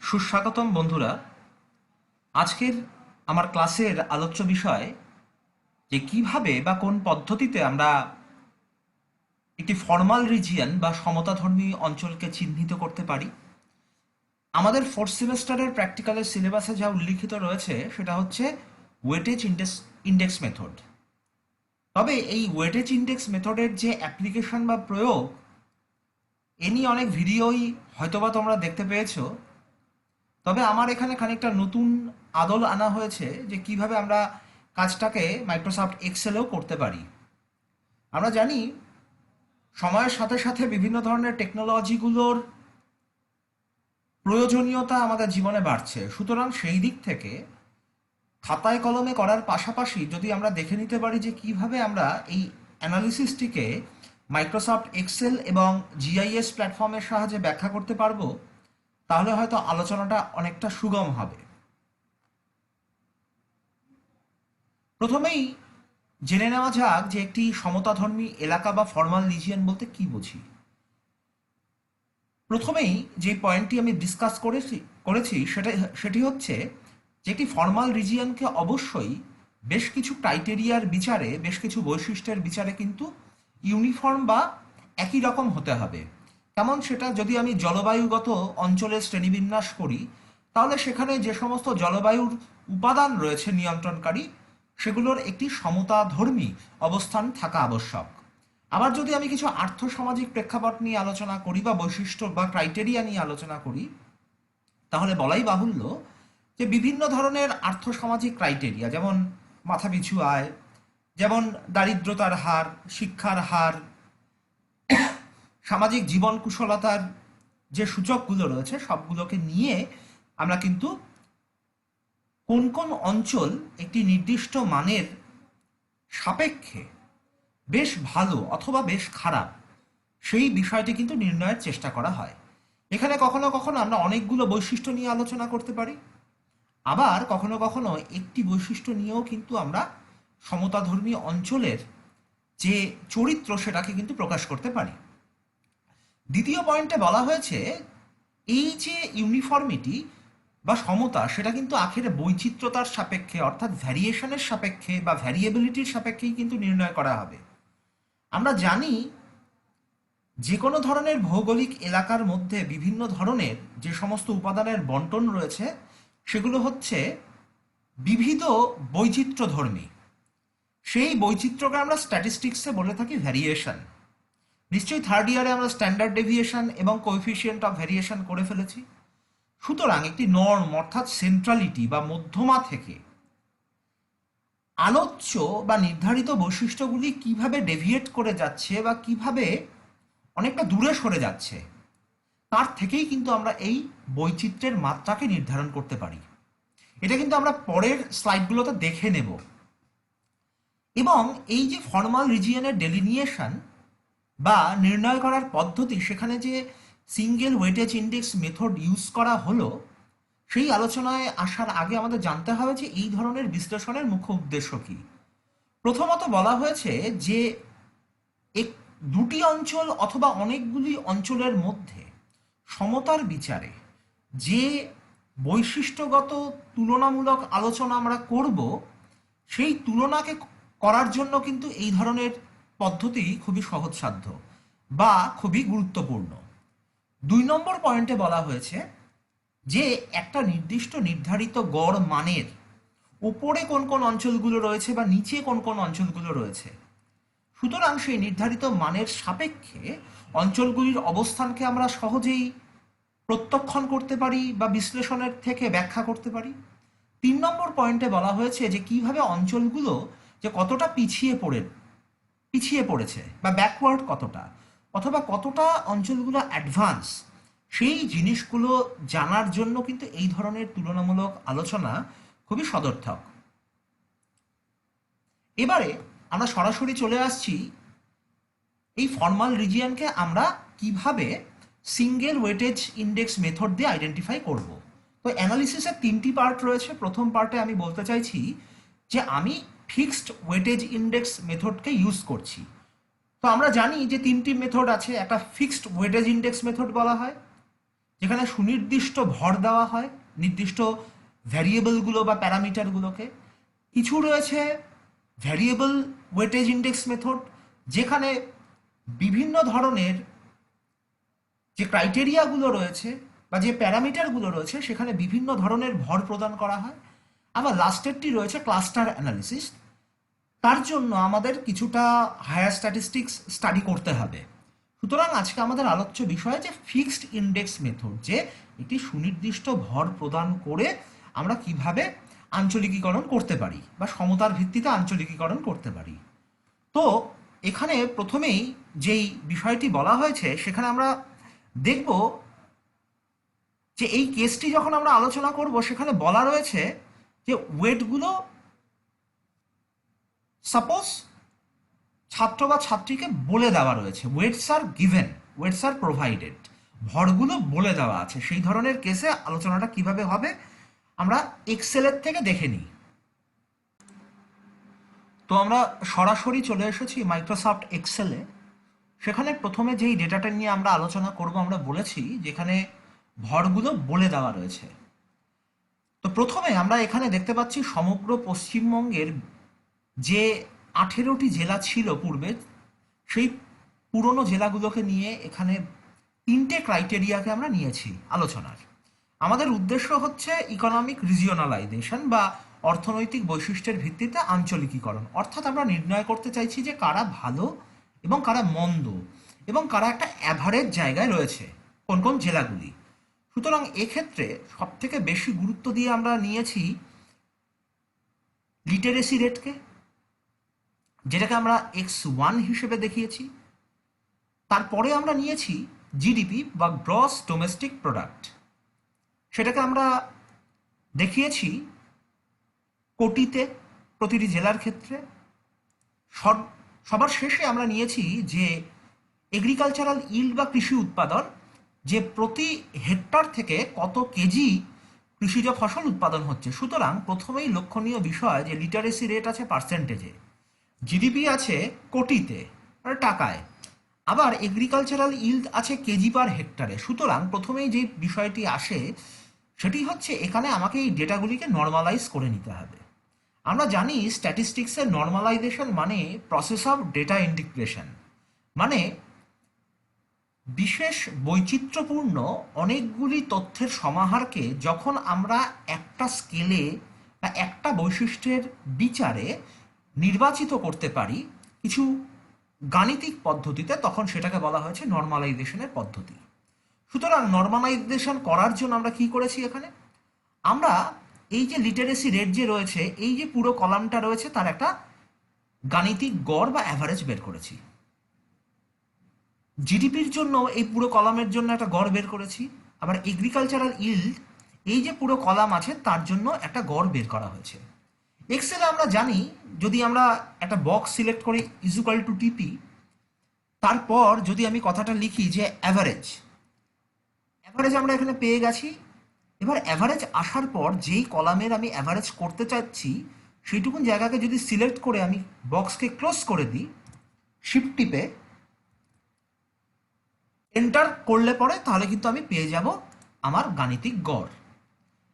সুস্বাগতম বন্ধুরা। আজকের আমার ক্লাসের আলোচ্য বিষয় যে কিভাবে বা কোন পদ্ধতিতে আমরা একটি ফর্মাল রিজিয়ন বা সমতাধর্মী অঞ্চলকে চিহ্নিত করতে পারি। আমাদের ফোর্থ সেমেস্টারের প্র্যাকটিক্যালের সিলেবাসে যা উল্লিখিত রয়েছে সেটা হচ্ছে ওয়েটেজ ইন্ডেক্স মেথড। তবে এই ওয়েটেজ ইন্ডেক্স মেথডের যে অ্যাপ্লিকেশন বা প্রয়োগ এ নিয়ে অনেক ভিডিওই হয়তোবা তোমরা দেখতে পেয়েছো। তবে আমার এখানে খানিকটা নতুন আদল আনা হয়েছে যে কিভাবে আমরা কাজটাকে মাইক্রোসফট এক্সেলেও করতে পারি। আমরা জানি সময়ের সাথে সাথে বিভিন্ন ধরনের টেকনোলজিগুলোর প্রয়োজনীয়তা আমাদের জীবনে বাড়ছে, সুতরাং সেই দিক থেকে খাতায় কলমে করার পাশাপাশি যদি আমরা দেখে নিতে পারি যে কিভাবে আমরা এই অ্যানালিসিসটিকে মাইক্রোসফট এক্সেল এবং জিআইএস প্ল্যাটফর্মের সাহায্যে ব্যাখ্যা করতে পারবো, তাহলে হয়তো আলোচনাটা অনেকটা সুগম হবে। প্রথমেই জেনে নেওয়া যাক যে একটি সমতাধর্মী এলাকা বা ফর্মাল রিজিয়ন বলতে কি বুঝি। প্রথমেই যে পয়েন্টটি আমি ডিসকাস করেছি সেটি হচ্ছে যে একটি ফর্মাল রিজিয়নকে অবশ্যই বেশ কিছু ক্রাইটেরিয়ার বিচারে, বেশ কিছু বৈশিষ্ট্যের বিচারে কিন্তু ইউনিফর্ম বা একই রকম হতে হবে। কেমন সেটা, যদি আমি জলবায়ুগত অঞ্চলের শ্রেণীবিন্যাস করি তাহলে সেখানে যে সমস্ত জলবায়ুর উপাদান রয়েছে নিয়ন্ত্রণকারী, সেগুলোর একটি সমতাধর্মী অবস্থান থাকা আবশ্যক। আবার যদি আমি কিছু আর্থসামাজিক প্রেক্ষাপট নিয়ে আলোচনা করি বা বৈশিষ্ট্য বা ক্রাইটেরিয়া নিয়ে আলোচনা করি, তাহলে বলাই বাহুল্য যে বিভিন্ন ধরনের আর্থসামাজিক ক্রাইটেরিয়া, যেমন মাথাপিছু আয়, যেমন দারিদ্রতার হার, শিক্ষার হার, সামাজিক জীবন কুশলতার যে সূচকগুলো রয়েছে সবগুলোকে নিয়ে আমরা কিন্তু কোন কোন অঞ্চল একটি নির্দিষ্ট মানের সাপেক্ষে বেশ ভালো অথবা বেশ খারাপ সেই বিষয়টি কিন্তু নির্ণয়ের চেষ্টা করা হয়। এখানে কখনো কখনো আমরা অনেকগুলো বৈশিষ্ট্য নিয়ে আলোচনা করতে পারি, আবার কখনো কখনো একটি বৈশিষ্ট্য নিয়েও কিন্তু আমরা সমতাধর্মী অঞ্চলের যে চরিত্র সেটাকে কিন্তু প্রকাশ করতে পারি। দ্বিতীয় পয়েন্টে বলা হয়েছে এই যে ইউনিফর্মিটি বা সমতা, সেটা কিন্তু আখেরে বৈচিত্র্যতার সাপেক্ষে অর্থাৎ ভ্যারিয়েশনের সাপেক্ষে বা ভ্যারিয়েবিলিটির সাপেক্ষেই কিন্তু নির্ণয় করা হবে। আমরা জানি যে কোনো ধরনের ভৌগোলিক এলাকার মধ্যে বিভিন্ন ধরনের যে সমস্ত উপাদানের বন্টন রয়েছে সেগুলো হচ্ছে বিবিধ বৈচিত্র্যধর্মী। সেই বৈচিত্র্যকে আমরা স্ট্যাটিস্টিক্সে বলে থাকি ভ্যারিয়েশন। নিশ্চয়ই থার্ড ইয়ারে আমরা স্ট্যান্ডার্ড ডেভিয়েশন এবং কোএফিসিয়েন্ট অফ ভ্যারিয়েশন করে ফেলেছি। সুতরাং একটি নর্ম অর্থাৎ সেন্ট্রালিটি বা মধ্যমা থেকে আলোচ্য বা নির্ধারিত বৈশিষ্ট্যগুলি কিভাবে ডেভিয়েট করে যাচ্ছে বা কিভাবে অনেকটা দূরে সরে যাচ্ছে, তার থেকেই কিন্তু আমরা এই বৈচিত্র্যের মাত্রাকে নির্ধারণ করতে পারি। এটা কিন্তু আমরা পরের স্লাইডগুলোতে দেখে নেব। এবং এই যে ফর্মাল রিজিয়নের ডেলিনিয়েশন বা নির্ণয় করার পদ্ধতি, সেখানে যে single weightage index method use করা হলো, সেই আলোচনায় আসার আগে আমাদের জানতে হবে যে এই ধরনের বিশ্লেষণের মুখ্য উদ্দেশ্য কী। প্রথমত বলা হয়েছে যে এক দুটি অঞ্চল অথবা অনেকগুলি অঞ্চলের মধ্যে সমতার বিচারে যে বৈশিষ্ট্যগত তুলনামূলক আলোচনা আমরা করব, সেই তুলনাকে করার জন্য কিন্তু এই ধরনের পদ্ধতি খুবই সহজসাধ্য বা খুবই গুরুত্বপূর্ণ। 2 নম্বর পয়েন্টে বলা হয়েছে যে একটা নির্দিষ্ট নির্ধারিত গড় মানের উপরে কোন কোন অঞ্চলগুলো রয়েছে বা নিচে কোন কোন অঞ্চলগুলো রয়েছে, সুতরাং সেই নির্ধারিত মানের সাপেক্ষে অঞ্চলগুলির অবস্থানকে আমরা সহজেই প্রত্যক্ষণ করতে পারি বা বিশ্লেষণের থেকে ব্যাখ্যা করতে পারি। 3 নম্বর পয়েন্টে বলা হয়েছে যে কিভাবে অঞ্চলগুলো যে কতটা পিছিয়ে পড়েছে বা ব্যাকওয়ার্ড কতটা, অথবা কতটা অঞ্চলগুলো অ্যাডভান্স, সেই জিনিসগুলো জানার জন্য কিন্তু এই ধরনের তুলনামূলক আলোচনা খুবই সদর্থক। এবারে আমরা সরাসরি চলে আসছি এই ফর্মাল রিজিয়নকে আমরা কিভাবে সিঙ্গেল ওয়েটেজ ইন্ডেক্স মেথড দিয়ে আইডেন্টিফাই করব। তো অ্যানালিসিসের 3টি পার্ট রয়েছে। প্রথম পার্টে আমি বলতে চাইছি যে আমি ফিক্সড ওয়েটেজ ইন্ডেক্স মেথডকে ইউজ করছি। তো আমরা জানি যে 3টি মেথড আছে। একটা ফিক্সড ওয়েটেজ ইন্ডেক্স মেথড বলা হয়, যেখানে সুনির্দিষ্ট ভর দেওয়া হয় নির্দিষ্ট ভ্যারিয়েবলগুলো বা প্যারামিটারগুলোকে। কিছু রয়েছে ভ্যারিয়েবল ওয়েটেজ ইন্ডেক্স মেথড, যেখানে বিভিন্ন ধরনের যে ক্রাইটেরিয়াগুলো রয়েছে বা যে প্যারামিটারগুলো রয়েছে সেখানে বিভিন্ন ধরনের ভর প্রদান করা হয়। আবার লাস্টেরটি রয়েছে ক্লাস্টার অ্যানালিসিস। তার জন্য আমাদের কিছুটা হায়ার স্ট্যাটিস্টিক্স স্টাডি করতে হবে। সুতরাং আজকে আমাদের আলোচ্য বিষয় যে ফিক্সড ইন্ডেক্স মেথড, যে একটি সুনির্দিষ্ট ভর প্রদান করে আমরা কিভাবে আঞ্চলিকীকরণ করতে পারি বা সমতার ভিত্তিতে আঞ্চলিকীকরণ করতে পারি। তো এখানে প্রথমেই যেই বিষয়টি বলা হয়েছে সেখানে আমরা দেখব যে এই কেসটি যখন আমরা আলোচনা করব সেখানে বলা রয়েছে যে ওয়েটগুলো সাপোজ ছাত্র বা ছাত্রীকে বলে দেওয়া রয়েছে, weights are given, weights are provided, ভরগুলো বলে দেওয়া আছে। সেই ধরনের কেসে আলোচনাটা কিভাবে হবে আমরা এক্সেলের থেকে দেখে নিই। তো আমরা সরাসরি চলে এসেছি মাইক্রোসফট এক্সেলে। সেখানে প্রথমে যেই ডেটাটা নিয়ে আমরা আলোচনা করব আমরা বলেছি যেখানে ভরগুলো বলে দেওয়া রয়েছে। তো প্রথমে আমরা এখানে দেখতে পাচ্ছি সমগ্র পশ্চিমবঙ্গের যে 18টি জেলা ছিল পূর্বে, সেই পুরনো জেলাগুলোকে নিয়ে এখানে 3টে ক্রাইটেরিয়াকে আমরা নিয়েছি আলোচনার। আমাদের উদ্দেশ্য হচ্ছে ইকোনমিক রিজিওনালাইজেশন বা অর্থনৈতিক বৈশিষ্ট্যের ভিত্তিতে আঞ্চলিকীকরণ। অর্থাৎ আমরা নির্ণয় করতে চাইছি যে কারা ভালো এবং কারা মন্দ এবং কারা একটা অ্যাভারেজ জায়গায় রয়েছে কোন কোন জেলাগুলি। সুতরাং এক্ষেত্রে সবথেকে বেশি গুরুত্ব দিয়ে আমরা নিয়েছি লিটারেসি রেটকে, যেটাকে আমরা X1 হিসেবে দেখিয়েছি। তারপরে আমরা নিয়েছি জিডিপি বা গ্রস ডোমেস্টিক প্রোডাক্ট, সেটাকে আমরা দেখিয়েছি কোটিতে প্রতিটি জেলার ক্ষেত্রে। সবার শেষে আমরা নিয়েছি যে এগ্রিকালচারাল ইল্ড বা কৃষি উৎপাদন, যে প্রতি হেক্টর থেকে কত কেজি কৃষিজ ফসল উৎপাদন হচ্ছে। সুতরাং প্রথমেই লক্ষণীয় বিষয় যে লিটারেসি রেট আছে পার্সেন্টেজে, জিডিপি আছে কোটিতে মানে টাকায়, আবার এগ্রিকালচারাল ইল্ড আছে কেজি পার হেক্টরে। সুতরাং প্রথমেই যে বিষয়টি আসে সেটি হচ্ছে এখানে আমাকে এই ডেটাগুলিকে নর্মালাইজ করে নিতে হবে। আমরা জানি স্ট্যাটিস্টিক্সের নর্মালাইজেশন মানে প্রসেস অফ ডেটা ইন্টিগ্রেশন, মানে বিশেষ বৈচিত্র্যপূর্ণ অনেকগুলি তথ্যের সমাহারকে যখন আমরা একটা স্কেলে বা একটা বৈশিষ্ট্যের বিচারে নির্বাচিত করতে পারি কিছু গাণিতিক পদ্ধতিতে, তখন সেটাকে বলা হয়েছে নর্মালাইজেশনের পদ্ধতি। সুতরাং নর্মালাইজেশন করার জন্য আমরা কি করেছি এখানে, আমরা এই যে লিটারেসি রেট যে রয়েছে, এই যে পুরো কলামটা রয়েছে তার একটা গাণিতিক গড় বা অ্যাভারেজ বের করেছি। জিডিপির জন্য এই পুরো কলামের জন্য একটা গড় বের করেছি। আবার এগ্রিকালচারাল ইল্ড এই যে পুরো কলাম আছে তার জন্য একটা গড় বের করা হয়েছে। এক্সেলে আমরা জানি যদি আমরা একটা বক্স সিলেক্ট করি ইজুকাল টু টিপি, তারপর যদি আমি কথাটা লিখি যে অ্যাভারেজ, অ্যাভারেজ আমরা এখানে পেয়ে গেছি। এবার অ্যাভারেজ আসার পর যেই কলামের আমি অ্যাভারেজ করতে চাচ্ছি সেইটুকুন জায়গাকে যদি সিলেক্ট করে আমি বক্সকে ক্লোজ করে দিই শিফট টিপে এন্টার করলে পরে, তাহলে কিন্তু আমি পেয়ে যাব আমার গাণিতিক গড়।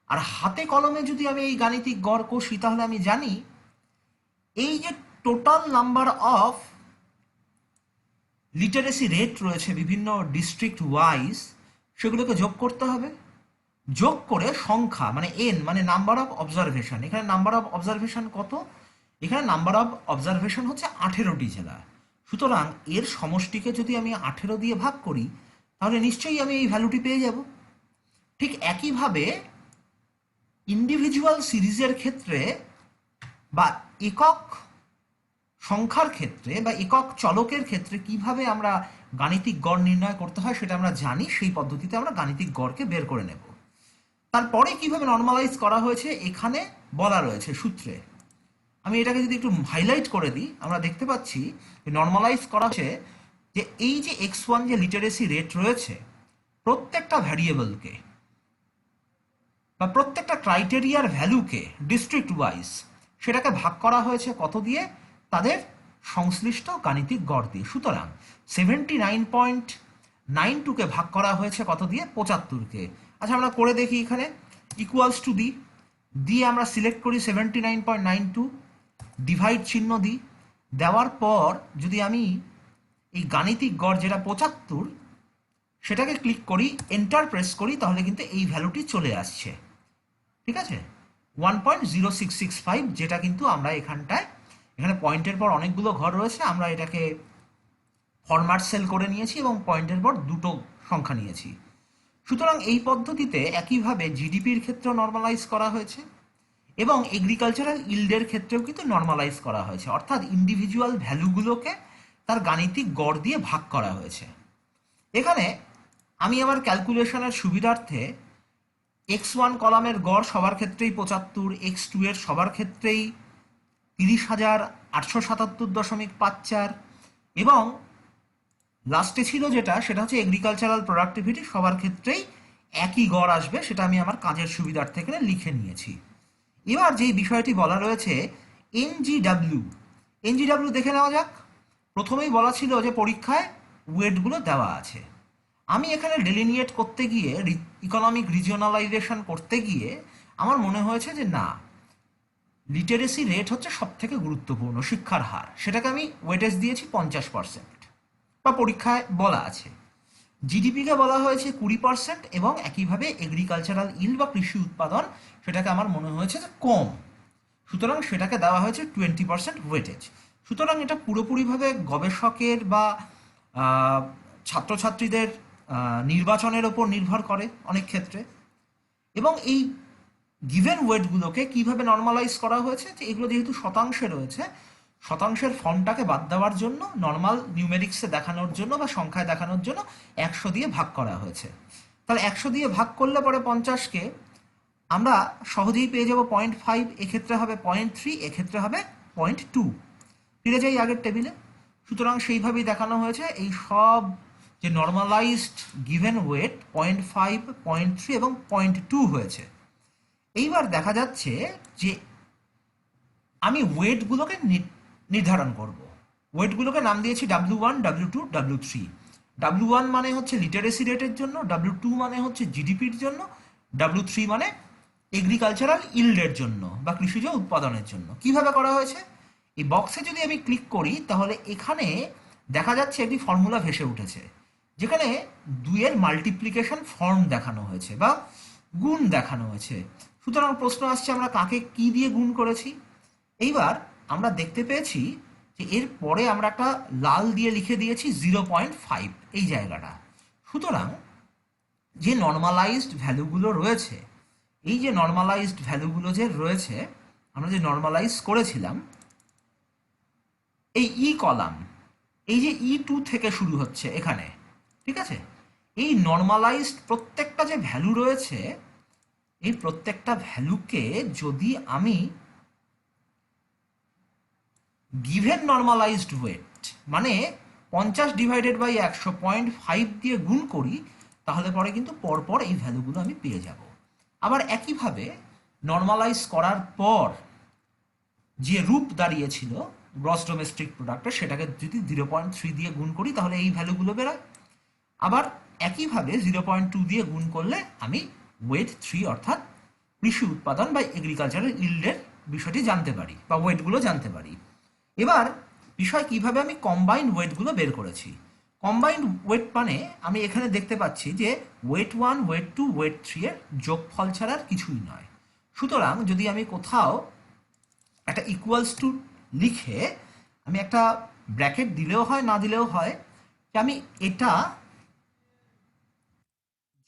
আর হাতে কলমে যদি আমি এই গাণিতিক গড় কষি তাহলে আমি জানি এই যে total number of literacy rate রয়েছে বিভিন্ন ডিস্ট্রিক্ট ওয়াইজ, সেগুলোকে যোগ করতে হবে। যোগ করে সংখ্যা মানে এন মানে নাম্বার অফ অবজারভেশন, এখানে নাম্বার অফ অবজারভেশন কত, এখানে নাম্বার অফ অবজারভেশন হচ্ছে 18টি জেলা। সুতরাং এর সমষ্টিকে যদি আমি 18 দিয়ে ভাগ করি তাহলে নিশ্চয়ই আমি এই ভ্যালুটি পেয়ে যাব। ঠিক একইভাবে ইন্ডিভিজুয়াল সিরিজের ক্ষেত্রে বা একক সংখ্যার ক্ষেত্রে বা একক চলকের ক্ষেত্রে কিভাবে আমরা গাণিতিক গড় নির্ণয় করতে হয় সেটা আমরা জানি, সেই পদ্ধতিতে আমরা গাণিতিক গড়কে বের করে নেব। তারপরে কিভাবে নর্মালাইজ করা হয়েছে এখানে বলা রয়েছে সূত্রে। আমি এটাকে যদি একটু হাইলাইট করে দিই আমরা দেখতে পাচ্ছি নর্মালাইজ করা হচ্ছে যে এই যে X1 যে লিটারেসি রেট রয়েছে প্রত্যেকটা ভ্যারিয়েবলকে বা প্রত্যেকটা ক্রাইটেরিয়ার ভ্যালুকে ডিস্ট্রিক্ট ওয়াইজ সেটাকে ভাগ করা হয়েছে কত দিয়ে, তাদের সংশ্লিষ্ট গাণিতিক গড় দিয়ে। সুতরাং 92কে ভাগ করা হয়েছে কত দিয়ে? 75কে। আচ্ছা আমরা করে দেখি এখানে ইকুয়ালস টু দিয়ে আমরা সিলেক্ট করি 79.92, ডিভাইড চিহ্ন দিই, দেওয়ার পর যদি আমি এই গাণিতিক গড় যেটা 75 সেটাকে ক্লিক করি, এন্টার প্রেস করি, তাহলে কিন্তু এই ভ্যালুটি চলে আসছে। ঠিক আছে, 1.0665, যেটা কিন্তু আমরা এখানে পয়েন্টের পর অনেকগুলো ঘর রয়েছে, আমরা এটাকে ফরম্যাট সেল করে নিয়েছি এবং পয়েন্টের পর দুটো সংখ্যা নিয়েছি। সুতরাং এই পদ্ধতিতে একইভাবে জিডিপির ক্ষেত্রেও নর্মালাইজ করা হয়েছে এবং এগ্রিকালচারাল ইল্ডের ক্ষেত্রেও কিন্তু নর্মালাইজ করা হয়েছে, অর্থাৎ ইন্ডিভিজুয়াল ভ্যালুগুলোকে তার গাণিতিক গড় দিয়ে ভাগ করা হয়েছে। এখানে আমি আমার ক্যালকুলেশনের সুবিধার্থে x1 কলামের গড় সবার ক্ষেত্রেই 75, x2 এর সবার ক্ষেত্রেই 30,877.54 এবং লাস্টে ছিল সেটা হচ্ছে এগ্রিকালচারাল প্রোডাক্টিভিটি, সবার ক্ষেত্রেই একই গড় আসবে, সেটা আমি আমার কাজের সুবিধার্থে এখানে লিখে নিয়েছি। এবার যেই বিষয়টি বলা রয়েছে এনজিডাব্লিউ দেখে নেওয়া যাক। প্রথমেই বলা ছিল যে পরীক্ষায় ওয়েটগুলো দেওয়া আছে। আমি এখানে ডেলিনিয়েট করতে গিয়ে, ইকোনমিক রিজিওনালাইজেশন করতে গিয়ে আমার মনে হয়েছে যে না, লিটারেসি রেট হচ্ছে সব থেকে গুরুত্বপূর্ণ, শিক্ষার হার, সেটাকে আমি ওয়েটেজ দিয়েছি 50%, বা পরীক্ষায় বলা আছে। জিডিপিকে বলা হয়েছে 20% এবং একইভাবে এগ্রিকালচারাল ইল্ড বা কৃষি উৎপাদন, সেটাকে আমার মনে হয়েছে যে কম, সুতরাং সেটাকে দেওয়া হয়েছে 20% ওয়েটেজ। সুতরাং এটা পুরোপুরিভাবে গবেষকের বা ছাত্রছাত্রীদের নির্বাচনের ওপর নির্ভর করে অনেক ক্ষেত্রে। এবং এই গিভেন ওয়েটগুলোকে কিভাবে নর্মালাইজ করা হয়েছে, যে এগুলো যেহেতু শতাংশে রয়েছে, শতাংশের ফর্মটাকে বাদ দেওয়ার জন্য, নর্মাল নিউমেরিক্সে দেখানোর জন্য বা সংখ্যায় দেখানোর জন্য 100 দিয়ে ভাগ করা হয়েছে। তাহলে 100 দিয়ে ভাগ করলে পরে 50কে আমরা সহজেই পেয়ে যাব 0.5, এক্ষেত্রে হবে 0.3, এক্ষেত্রে হবে 0.2। ফিরে যাই আগের টেবিলে। সুতরাং সেইভাবেই দেখানো হয়েছে এই সব যে নর্মালাইজড গিভেন ওয়েট 0.5, 0.3 এবং 0.2 হয়েছে। এইবার দেখা যাচ্ছে যে আমি ওয়েটগুলোকে নির্ধারণ করব। ওয়েটগুলোকে নাম দিয়েছি W1, W2, W3। W1 মানে হচ্ছে লিটারেসি রেটের জন্য, W2 মানে হচ্ছে জিডিপির জন্য, W3 মানে এগ্রিকালচারাল ইল্ডের জন্য বা কৃষিজ উৎপাদনের জন্য। কিভাবে করা হয়েছে? এই বক্সে যদি আমি ক্লিক করি তাহলে এখানে দেখা যাচ্ছে একটি ফর্মুলা ভেসে উঠেছে, যেখানে 2 এর মাল্টিপ্লিকেশন ফর্ম দেখানো হয়েছে বা গুণ দেখানো হয়েছে। সুতরাং প্রশ্ন আসছে আমরা কাকে কি দিয়ে গুণ করেছি। এইবার আমরা দেখতে পেয়েছি যে এর পরে আমরা একটা লাল দিয়ে লিখে দিয়েছি 0.5 এই জায়গাটা। সুতরাং যে নর্মালাইজড ভ্যালুগুলো রয়েছে, এই যে নর্মালাইজড ভ্যালুগুলো যে রয়েছে, আমরা যে নর্মালাইজ করেছিলাম, এই ই কলাম, এই যে E2 থেকে শুরু হচ্ছে এখানে, ঠিক আছে, এই নর্মালাইজড প্রত্যেকটা যে ভ্যালু রয়েছে, এই প্রত্যেকটা ভ্যালুকে যদি আমি গিভেন নর্মালাইজড ওয়েট মানে 50 ডিভাইডেড বাই 100 0.5 দিয়ে গুণ করি, তাহলে পরে কিন্তু পরপর এই ভ্যালুগুলো আমি পেয়ে যাব। আবার একইভাবে নর্মালাইজ করার পর যে রূপ দাঁড়িয়েছিল গ্রস ডোমেস্টিক প্রোডাক্টের, সেটাকে যদি 0.3 দিয়ে গুণ করি তাহলে এই ভ্যালুগুলো বেরোয়। আবার একইভাবে 0.2 দিয়ে গুণ করলে আমি ওয়েট 3 অর্থাৎ কৃষি উৎপাদন বা এগ্রিকালচারাল ইল্ডের বিষয়টি জানতে পারি বা ওয়েটগুলো জানতে পারি। এবার বিষয় কিভাবে আমি কম্বাইন্ড ওয়েটগুলো বের করেছি। কম্বাইন্ড ওয়েট মানে আমি এখানে দেখতে পাচ্ছি যে ওয়েট 1, ওয়েট 2, ওয়েট 3 এর যোগফল ছাড়া আর কিছুই নয়। সুতরাং যদি আমি কোথাও একটা ইকুয়ালস টু লিখে আমি একটা ব্র্যাকেট দিলেও হয়, না দিলেও হয়, যে আমি এটা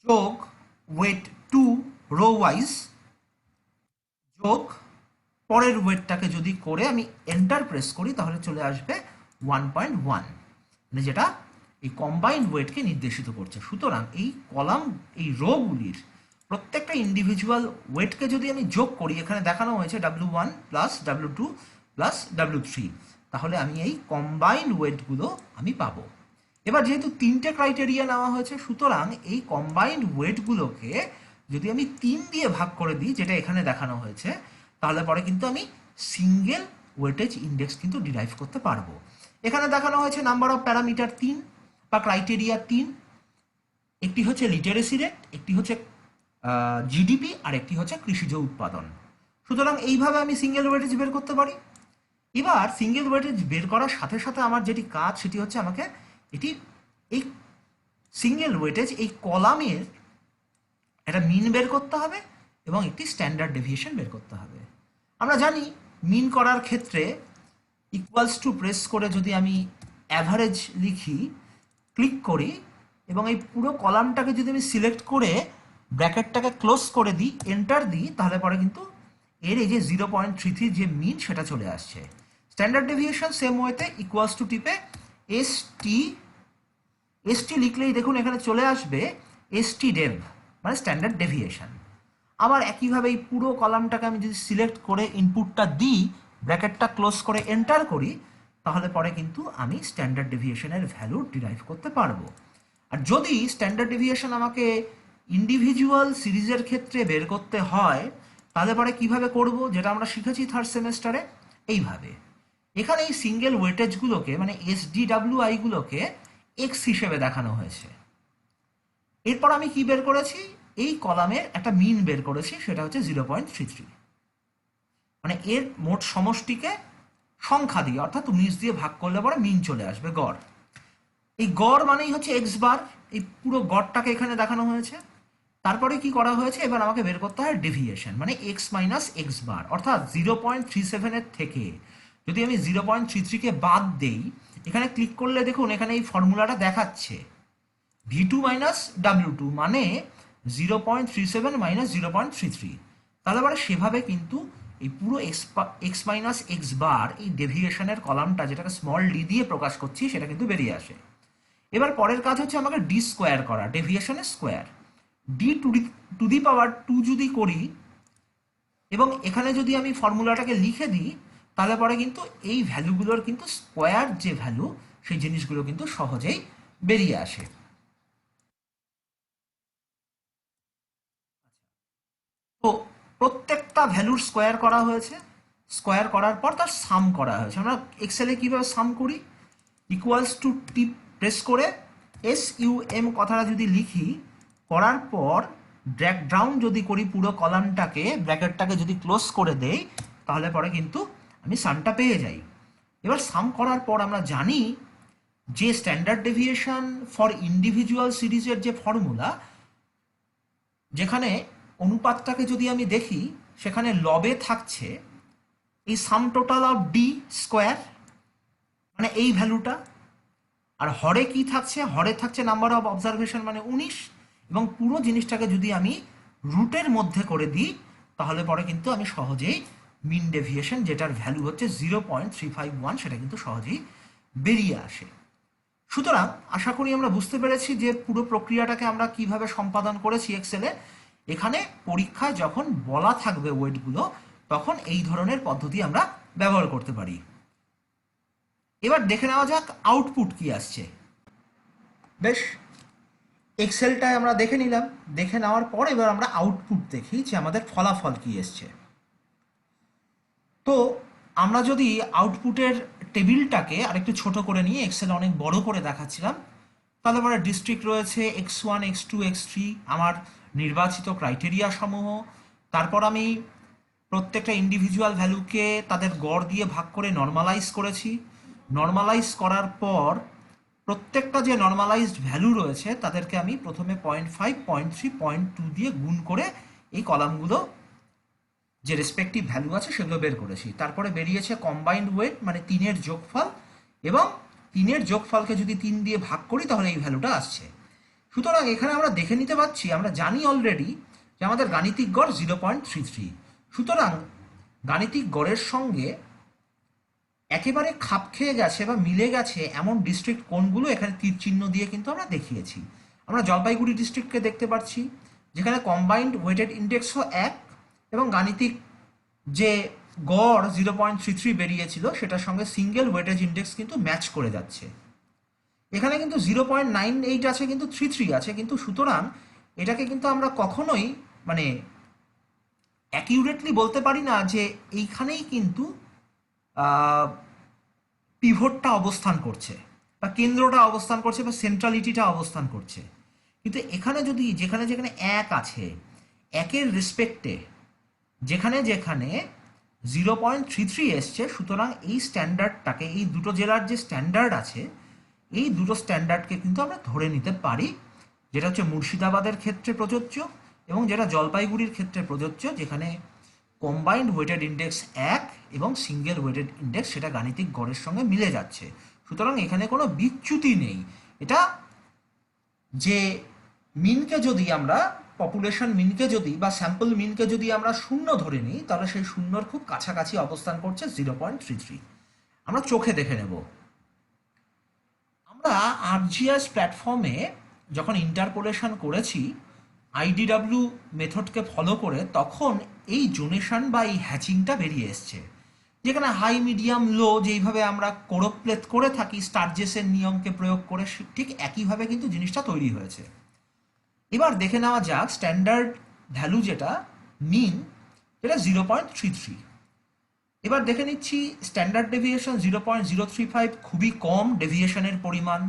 যোগ ওয়েট 2 রো ওয়াইজ যোগ পরের ওয়েটটাকে যদি করে আমি এন্টার প্রেস করি তাহলে চলে আসবে 1.1, মানে যেটা এই কম্বাইন্ড ওয়েটকে নির্দেশিত করছে। সুতরাং এই কলাম, এই রোগুলির প্রত্যেকটা ইন্ডিভিজুয়াল ওয়েটকে যদি আমি যোগ করি, এখানে দেখানো হয়েছে W1 plus W2 plus W3, তাহলে আমি এই কম্বাইন্ড ওয়েটগুলো আমি পাবো। এবার যেহেতু 3টে ক্রাইটেরিয়া নেওয়া হয়েছে, সুতরাং এই কম্বাইন্ড ওয়েটগুলোকে যদি আমি 3 দিয়ে ভাগ করে দিই, যেটা এখানে দেখানো হয়েছে, তাহলে পরে কিন্তু আমি সিঙ্গেল ওয়েটেজ ইন্ডেক্স কিন্তু ডিরাইভ করতে পারবো। এখানে দেখানো হয়েছে নাম্বার অফ প্যারামিটার 3 বা ক্রাইটেরিয়া 3, একটি হচ্ছে লিটারেসি রেট, একটি হচ্ছে জিডিপি, আর একটি হচ্ছে কৃষিজ উৎপাদন। সুতরাং এইভাবে আমি সিঙ্গেল ওয়েটেজ বের করতে পারি। এবার সিঙ্গেল ওয়েটেজ বের করার সাথে সাথে আমার যেটি কাজ সেটি হচ্ছে আমাকে এটি এই সিঙ্গেল ওয়েটেজ এই কলামের একটা মিন বের করতে হবে এবং একটি স্ট্যান্ডার্ড ডেভিয়েশন বের করতে হবে। আমরা জানি মিন করার ক্ষেত্রে ইকুয়ালস টু প্রেস করে যদি আমি অ্যাভারেজ লিখি, ক্লিক করি এবং এই পুরো কলামটাকে যদি আমি সিলেক্ট করে ব্র্যাকেটটাকে ক্লোজ করে দিই, এন্টার দিই, তাহলে পরে কিন্তু এর এই যে 0.33 যে মিন সেটা চলে আসছে। স্ট্যান্ডার্ড ডেভিয়েশন সেম ওয়েতে ইকুয়ালস টু টিপে এসটি লিখলেই দেখুন এখানে চলে আসবে এসটি ডেভ মানে স্ট্যান্ডার্ড ডেভিয়েশন। আবার একইভাবে এই পুরো কলামটাকে আমি যদি সিলেক্ট করে ইনপুটটা দিই, ব্র্যাকেটটা ক্লোজ করে এন্টার করি, তাহলে পরে কিন্তু আমি স্ট্যান্ডার্ড ডেভিয়েশনের ভ্যালু ডিরাইভ করতে পারবো। আর যদি স্ট্যান্ডার্ড ডেভিয়েশন আমাকে ইন্ডিভিজুয়াল সিরিজের ক্ষেত্রে বের করতে হয়, তাহলে পরে কিভাবে করব, যেটা আমরা শিখেছি থার্ড সেমেস্টারে, এইভাবে। এখানে এই সিঙ্গেল ওয়েটেজগুলোকে মানে এসডিডাব্লিউআইগুলোকে এক্স হিসেবে দেখানো হয়েছে। এরপর আমি কি বের করেছি, এই কলামের একটা মিন বের করেছি, সেটা হচ্ছে 0.33, মানে এর মোট সমষ্টিকে সংখ্যা দিয়ে অর্থাৎ 19 দিয়ে ভাগ করলে পরে মিন চলে আসবে, গড়। এই গড় মানেই হচ্ছে এক্স বার, এই পুরো গড়টাকে এখানে দেখানো হয়েছে। তারপরে কি করা হয়েছে, এবার আমাকে বের করতে হয় ডেভিয়েশন মানে এক্স মাইনাস এক্স বার, অর্থাৎ 0.37 থেকে যদি আমি 0.33কে বাদ দেই, এখানে ক্লিক করলে দেখুন এখানে এই ফর্মুলাটা দেখাচ্ছে V2 মাইনাস W2 মানে 0.37 মাইনাস 0.33। তাহলে এবারে সেভাবে কিন্তু এই পুরো এক্স মাইনাস এক্স বার এই ডেভিয়েশনের কলামটা যেটাকে স্মল ডি দিয়ে প্রকাশ করছি সেটা কিন্তু বেরিয়ে আসে। এবার পরের কাজ হচ্ছে আমাকে ডি স্কোয়ার করা, ডেভিয়েশনের স্কোয়ার। ডি টু দি পাওয়ার 2 যদি করি এবং এখানে যদি আমি ফর্মুলাটাকে লিখে দিই, তাহলে পরে কিন্তু এই ভ্যালুগুলোর কিন্তু স্কোয়ার যে ভ্যালু সেই জিনিসগুলো কিন্তু সহজেই বেরিয়ে আসে। তো প্রত্যেকটা ভ্যালুর স্কোয়ার করা হয়েছে, স্কোয়ার করার পর তার সাম করা হয়েছে। আমরা এক্সেলে কিভাবে সাম করি, ইকুয়ালস টু টিপ প্রেস করে SUM কথাটা যদি লিখি, করার পর ড্র্যাগ ডাউন যদি করি পুরো কলামটাকে, ব্র্যাকেটটাকে যদি ক্লোজ করে দেই, তাহলে পরে কিন্তু আমি সামটা পেয়ে যাই। এবার সাম করার পর আমরা জানি যে স্ট্যান্ডার্ড ডেভিয়েশন ফর ইন্ডিভিজুয়াল সিরিজের যে ফর্মুলা, যেখানে অনুপাতটাকে যদি আমি দেখি সেখানে লবে থাকছে এই sum total of D square মানে এই ভ্যালুটা, আর হরে কি থাকছে, হরে থাকছে নাম্বার অফ অবজারভেশন মানে 19, এবং পুরো জিনিসটাকে যদি আমি রুটের মধ্যে করে দিই, তাহলে পরে কিন্তু আমি সহজেই মিন ডেভিয়েশন যেটার ভ্যালু হচ্ছে 0.351 সেটা কিন্তু সহজেই বেরিয়ে আসে। সুতরাং আশা করি আমরা বুঝতে পেরেছি যে পুরো প্রক্রিয়াটাকে আমরা কিভাবে সম্পাদন করেছি এক্সেলে। এখানে পরীক্ষায় যখন বলা থাকবে ওয়েটগুলো, তখন এই ধরনের পদ্ধতি আমরা ব্যবহার করতে পারি। এবার দেখে নেওয়া যাক আউটপুট কি আসছে। বেশ, এক্সেলটায় আমরা দেখে নিলাম, দেখে নেওয়ার পর এবার আমরা আউটপুট দেখি যে আমাদের ফলাফল কি এসছে। তো আমরা যদি আউটপুটের টেবিলটাকে আরেকটু ছোট করে নিয়ে এক্সেল অনেক বড় করে দেখাচ্ছিলাম, তাহলে আমার ডিস্ট্রিক্ট রয়েছে x1 x2 x3 আমার নির্বাচিত ক্রাইটেরিয়া সমূহ। তারপর আমি প্রত্যেকটা ইন্ডিভিজুয়াল ভ্যালুকে তাদের গড় দিয়ে ভাগ করে নর্মালাইজ করেছি। নর্মালাইজ করার পর প্রত্যেকটা যে নর্মালাইজড ভ্যালু রয়েছে তাদেরকে আমি প্রথমে 0.5 0.3 0.2 দিয়ে গুণ করে এই কলামগুলো যে রেসপেক্টিভ ভ্যালু আছে সেগুলো বের করেছি। তারপরে বেরিয়েছে কম্বাইন্ড ওয়েট মানে 3-এর যোগফল, এবং 3-এর যোগফলকে যদি 3 দিয়ে ভাগ করি তাহলে এই ভ্যালুটা আসছে। সুতরাং এখানে আমরা দেখে নিতে পাচ্ছি, আমরা জানি অলরেডি যে আমাদের গাণিতিক গড় 0.33। সুতরাং গাণিতিক গড়ের সঙ্গে একেবারে খাপ খেয়ে গেছে বা মিলে গেছে এমন ডিস্ট্রিক্ট কোনগুলো এখানে তীর চিহ্ন দিয়ে কিন্তু আমরা দেখিয়েছি। আমরা জলপাইগুড়ি ডিস্ট্রিক্টকে দেখতে পাচ্ছি, যেখানে কম্বাইন্ড ওয়েটেড ইন্ডেক্সও 1 এবং গাণিতিক যে গড় 0.33 বেরিয়েছিল সেটার সঙ্গে সিঙ্গেল ওয়েটেজ ইন্ডেক্স কিন্তু ম্যাচ করে যাচ্ছে। এখানে কিন্তু 0.98 আছে, কিন্তু 33 আছে, কিন্তু সুতরাং এটাকে কিন্তু আমরা কখনোই মানে অ্যাকিউরেটলি বলতে পারি না যে এইখানেই কিন্তু পিভটটা অবস্থান করছে বা কেন্দ্রটা অবস্থান করছে বা সেন্ট্রালিটিটা অবস্থান করছে। কিন্তু এখানে যদি যেখানে যেখানে এক আছে, একের রেসপেক্টে যেখানে যেখানে 0.33 এসছে, সুতরাং এই স্ট্যান্ডার্ডটাকে, এই দুটো জেলার যে স্ট্যান্ডার্ড আছে, এই দুটো স্ট্যান্ডার্ডকে কিন্তু আমরা ধরে নিতে পারি, যেটা হচ্ছে মুর্শিদাবাদের ক্ষেত্রে প্রযোজ্য এবং যেটা জলপাইগুড়ির ক্ষেত্রে প্রযোজ্য, যেখানে কম্বাইন্ড ওয়েটেড ইন্ডেক্স 1 এবং সিঙ্গেল ওয়েটেড ইন্ডেক্স সেটা গাণিতিক গড়ের সঙ্গে মিলে যাচ্ছে। সুতরাং এখানে কোনো বিচ্যুতি নেই। এটা যে মিনকে যদি আমরা, পপুলেশন মিনকে যদি বা স্যাম্পল মিনকে যদি আমরা শূন্য ধরে নিই, তাহলে সেই শূন্যর খুব কাছাকাছি অবস্থান করছে 0.33। আমরা চোখে দেখে নেব। আমরা আরজিএস প্ল্যাটফর্মে যখন ইন্টারপোলেশন করেছি আইডিডব্লিউ মেথডকে ফলো করে, তখন এই জোনেশন বা এই হ্যাচিংটা বেরিয়ে এসছে, যেখানে হাই মিডিয়াম লো যেইভাবে আমরা কোরোপ্লেট করে থাকি স্টারজেসের নিয়মকে প্রয়োগ করে, ঠিক একইভাবে কিন্তু জিনিসটা তৈরি হয়েছে। এবার দেখে নেওয়া যাক স্ট্যান্ডার্ড ভ্যালু যেটা মিন, এটা 0.33। এবার দেখে নিচ্ছি স্ট্যান্ডার্ড ডেভিয়েশন 0.035, খুবই কম ডেভিয়েশনের পরিমাণ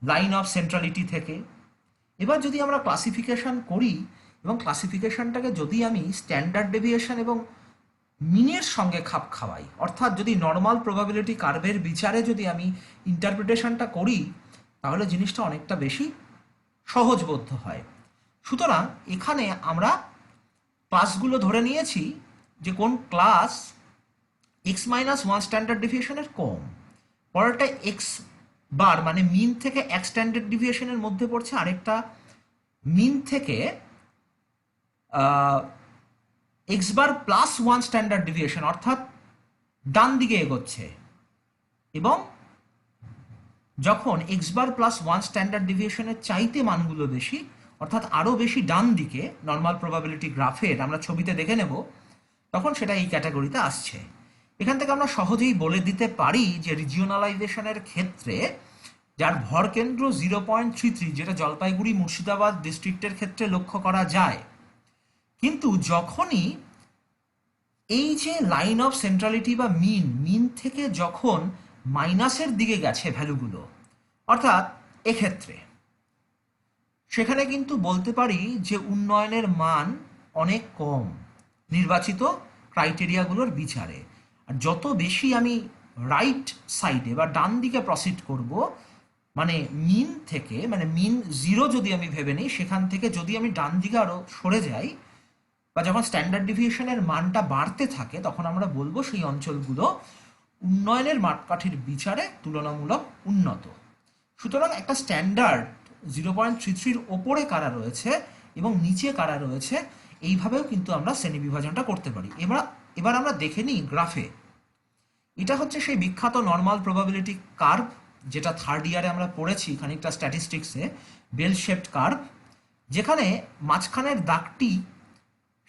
লাইন অফ সেন্ট্রালিটি থেকে। এবার যদি আমরা ক্লাসিফিকেশন করি এবং ক্লাসিফিকেশনটাকে যদি আমি স্ট্যান্ডার্ড ডেভিয়েশন এবং মিনের সঙ্গে খাপ খাওয়াই, অর্থাৎ যদি নর্মাল প্রবাবিলিটি কার্ভের বিচারে যদি আমি ইন্টারপ্রিটেশনটা করি, তাহলে জিনিসটা অনেকটা বেশি সহজবোধ্য হয়। সুতরাং এখানে আমরা ক্লাসগুলো ধরে নিয়েছি যে কোন ক্লাস x-1 স্ট্যান্ডার্ড ডেভিয়েশনের কম, পরেরটা x বার মানে মিন থেকে 1 স্ট্যান্ডার্ড ডেভিয়েশনের মধ্যে পড়ছে, আরেকটা মিন থেকে x বার প্লাস 1 স্ট্যান্ডার্ড ডেভিয়েশন অর্থাৎ ডান দিকে এগোচ্ছে। এবং যখন x বার প্লাস 1 স্ট্যান্ডার্ড ডেভিয়েশনের চাইতে মানগুলো বেশি, অর্থাৎ আরও বেশি ডান দিকে নর্মাল প্রবাবিলিটি গ্রাফের, আমরা ছবিতে দেখে নেব, তখন সেটা এই ক্যাটাগরিতে আসছে। এখান থেকে আমরা সহজেই বলে দিতে পারি যে রিজিওনালাইজেশনের ক্ষেত্রে যার ভর কেন্দ্র 0.33, যেটা জলপাইগুড়ি মুর্শিদাবাদ ডিস্ট্রিক্টের ক্ষেত্রে লক্ষ্য করা যায়, কিন্তু যখনই এই যে লাইন অফ সেন্ট্রালিটি বা মিন থেকে যখন মাইনাসের দিকে গেছে ভ্যালুগুলো, অর্থাৎ এক্ষেত্রে সেখানে কিন্তু বলতে পারি যে উন্নয়নের মান অনেক কম নির্বাচিত ক্রাইটেরিয়াগুলোর বিচারে। আর যত বেশি আমি রাইট সাইডে বা ডান দিকে প্রসিড করব, মানে মিন থেকে, মানে মিন 0 যদি আমি ভেবে নিই, সেখান থেকে যদি আমি ডান দিকে আরও সরে যাই, বা যখন স্ট্যান্ডার্ড ডেভিয়েশনের মানটা বাড়তে থাকে, তখন আমরা বলবো সেই অঞ্চলগুলো উন্নয়নের মাপকাঠির বিচারে তুলনামূলক উন্নত। সুতরাং একটা স্ট্যান্ডার্ড 0.33-র ওপরে কারা রয়েছে এবং নিচে কারা রয়েছে, এইভাবেও কিন্তু আমরা শ্রেণী বিভাজনটা করতে পারি। এবার আমরা দেখে নিই গ্রাফে। এটা হচ্ছে সেই বিখ্যাত নর্মাল প্রবাবিলিটি কার্ভ, যেটা থার্ড ইয়ারে আমরা পড়েছি খানিকটা স্ট্যাটিস্টিক্সে, বেল শেপড কার্ভ, যেখানে মাঝখানের দাগটি,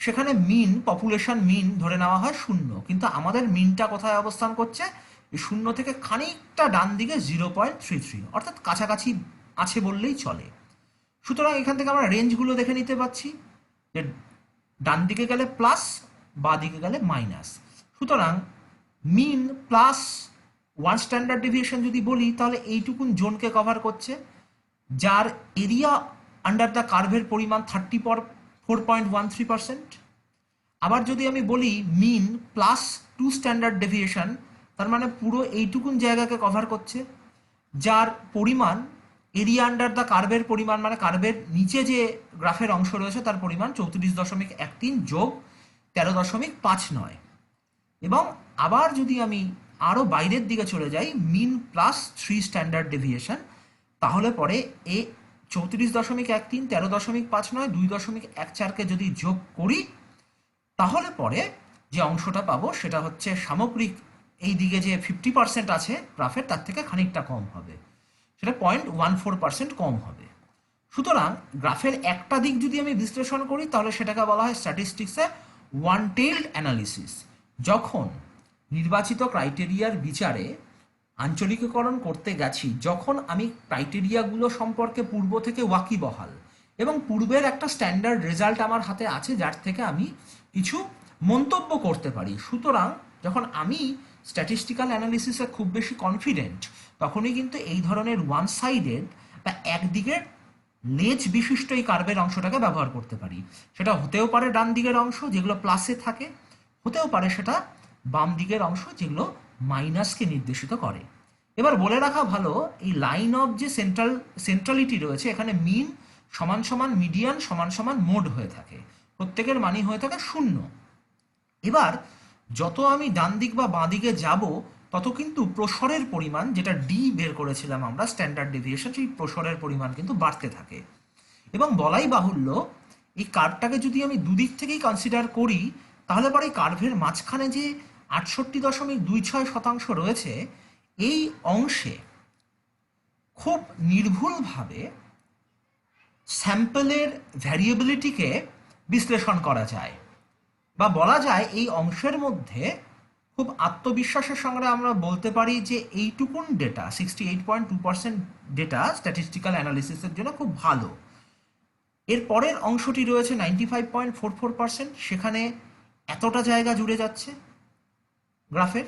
সেখানে মিন, পপুলেশন মিন ধরে নেওয়া হয় 0, কিন্তু আমাদের মিনটা কোথায় অবস্থান করছে, এই 0 থেকে খানিকটা ডান দিকে 0.33, অর্থাৎ কাছাকাছি আছে বললেই চলে। সুতরাং এখান থেকে আমরা রেঞ্জগুলো দেখে নিতে পারছি যে ডান দিকে গেলে প্লাস, বা দিকে গেলে মাইনাস। সুতরাং মিন প্লাস 1 স্ট্যান্ডার্ড ডেভিয়েশন যদি বলি, তাহলে এইটুকুন জোনকে কভার করছে, যার এরিয়া আন্ডার দ্য কার্ভের পরিমাণ 34.13%। আবার যদি আমি বলি মিন প্লাস 2 স্ট্যান্ডার্ড ডেভিয়েশন, তার মানে পুরো এইটুকুন জায়গাকে কভার করছে, যার পরিমাণ এরিয়া আন্ডার দ্য কার্ভের পরিমাণ, মানে কার্ভের নিচে যে গ্রাফের অংশ রয়েছে তার পরিমাণ 34.13 যোগ 13.59। এবং আবার যদি আমি আরও বাইরের দিকে চলে যাই, মিন প্লাস 3 স্ট্যান্ডার্ড ডেভিয়েশন, তাহলে পরে 34.13, 13.59, 2.14কে যদি যোগ করি, তাহলে পরে যে অংশটা পাবো সেটা হচ্ছে সামগ্রিক এই দিকে যে 50% আছে গ্রাফের, তার থেকে খানিকটা কম হবে, সেটা 0.14% কম হবে। সুতরাং গ্রাফের একটা দিক যদি আমি বিশ্লেষণ করি, তাহলে সেটাকে বলা হয় স্ট্যাটিস্টিক্সে ওয়ান টেইলড অ্যানালিসিস। যখন নির্বাচিত ক্রাইটেরিয়ার বিচারে আঞ্চলিকীকরণ করতে গেছি, যখন আমি ক্রাইটেরিয়াগুলো সম্পর্কে পূর্ব থেকে ওয়াকিবহাল এবং পূর্বের একটা স্ট্যান্ডার্ড রেজাল্ট আমার হাতে আছে, যার থেকে আমি কিছু মন্তব্য করতে পারি, সুতরাং যখন আমি স্ট্যাটিস্টিক্যাল অ্যানালিসিসে খুব বেশি কনফিডেন্ট, তখনই কিন্তু এই ধরনের ওয়ান সাইডেড বা একদিকের লেজ বিশিষ্ট এই কার্ভের অংশটাকে ব্যবহার করতে পারি। সেটা হতেও পারে ডান দিকের অংশ যেগুলো প্লাসে থাকে, হতেও পারে সেটা বাম দিকের অংশ যেগুলো মাইনাসকে নির্দেশিত করে। এবার বলে রাখা ভালো, এই লাইন অফ যে সেন্ট্রালিটি রয়েছে, এখানে মিন সমান সমান মিডিয়ান সমান সমান মোড হয়ে থাকে, প্রত্যেকের মানই হয়ে থাকে 0। এবার যত আমি ডান দিক বা বাঁ দিকে যাব, তত কিন্তু প্রসরের পরিমাণ, যেটা ডি বের করেছিলাম আমরা স্ট্যান্ডার্ড ডেভিয়েশন, সেই প্রসরের পরিমাণ কিন্তু বাড়তে থাকে। এবং বলাই বাহুল্য, এই কার্ভটাকে যদি আমি দুদিক থেকেই কনসিডার করি, তাহলে পরে এই কার্ভের মাঝখানে যে 68.26% রয়েছে, এই অংশে খুব নির্ভুলভাবে স্যাম্পলের ভ্যারিয়েবিলিটিকে বিশ্লেষণ করা যায়, বা বলা যায় এই অংশের মধ্যে খুব আত্মবিশ্বাসের সঙ্গে আমরা বলতে পারি যে এইটুকুন ডেটা 68.2% ডেটা স্ট্যাটিস্টিক্যাল অ্যানালিসিসের জন্য খুব ভালো। এর পরের অংশটি রয়েছে 95.44%, সেখানে এতটা জায়গা জুড়ে যাচ্ছে গ্রাফের,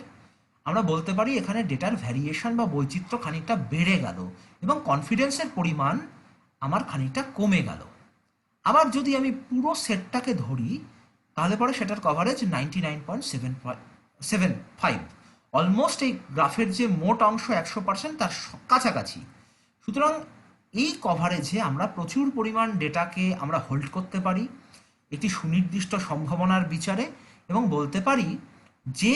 আমরা বলতে পারি এখানে ডেটার ভ্যারিয়েশন বা বৈচিত্র্য খানিকটা বেড়ে গেল এবং কনফিডেন্সের পরিমাণ আমার খানিকটা কমে গেল। আবার যদি আমি পুরো সেটটাকে ধরি, তাহলে পরে সেটার কভারেজ 99.75, অলমোস্ট এই গ্রাফের যে মোট অংশ 100% তার কাছাকাছি। সুতরাং এই কভারেজে আমরা প্রচুর পরিমাণ ডেটাকে আমরা হোল্ড করতে পারি একটি সুনির্দিষ্ট সম্ভাবনার বিচারে, এবং বলতে পারি যে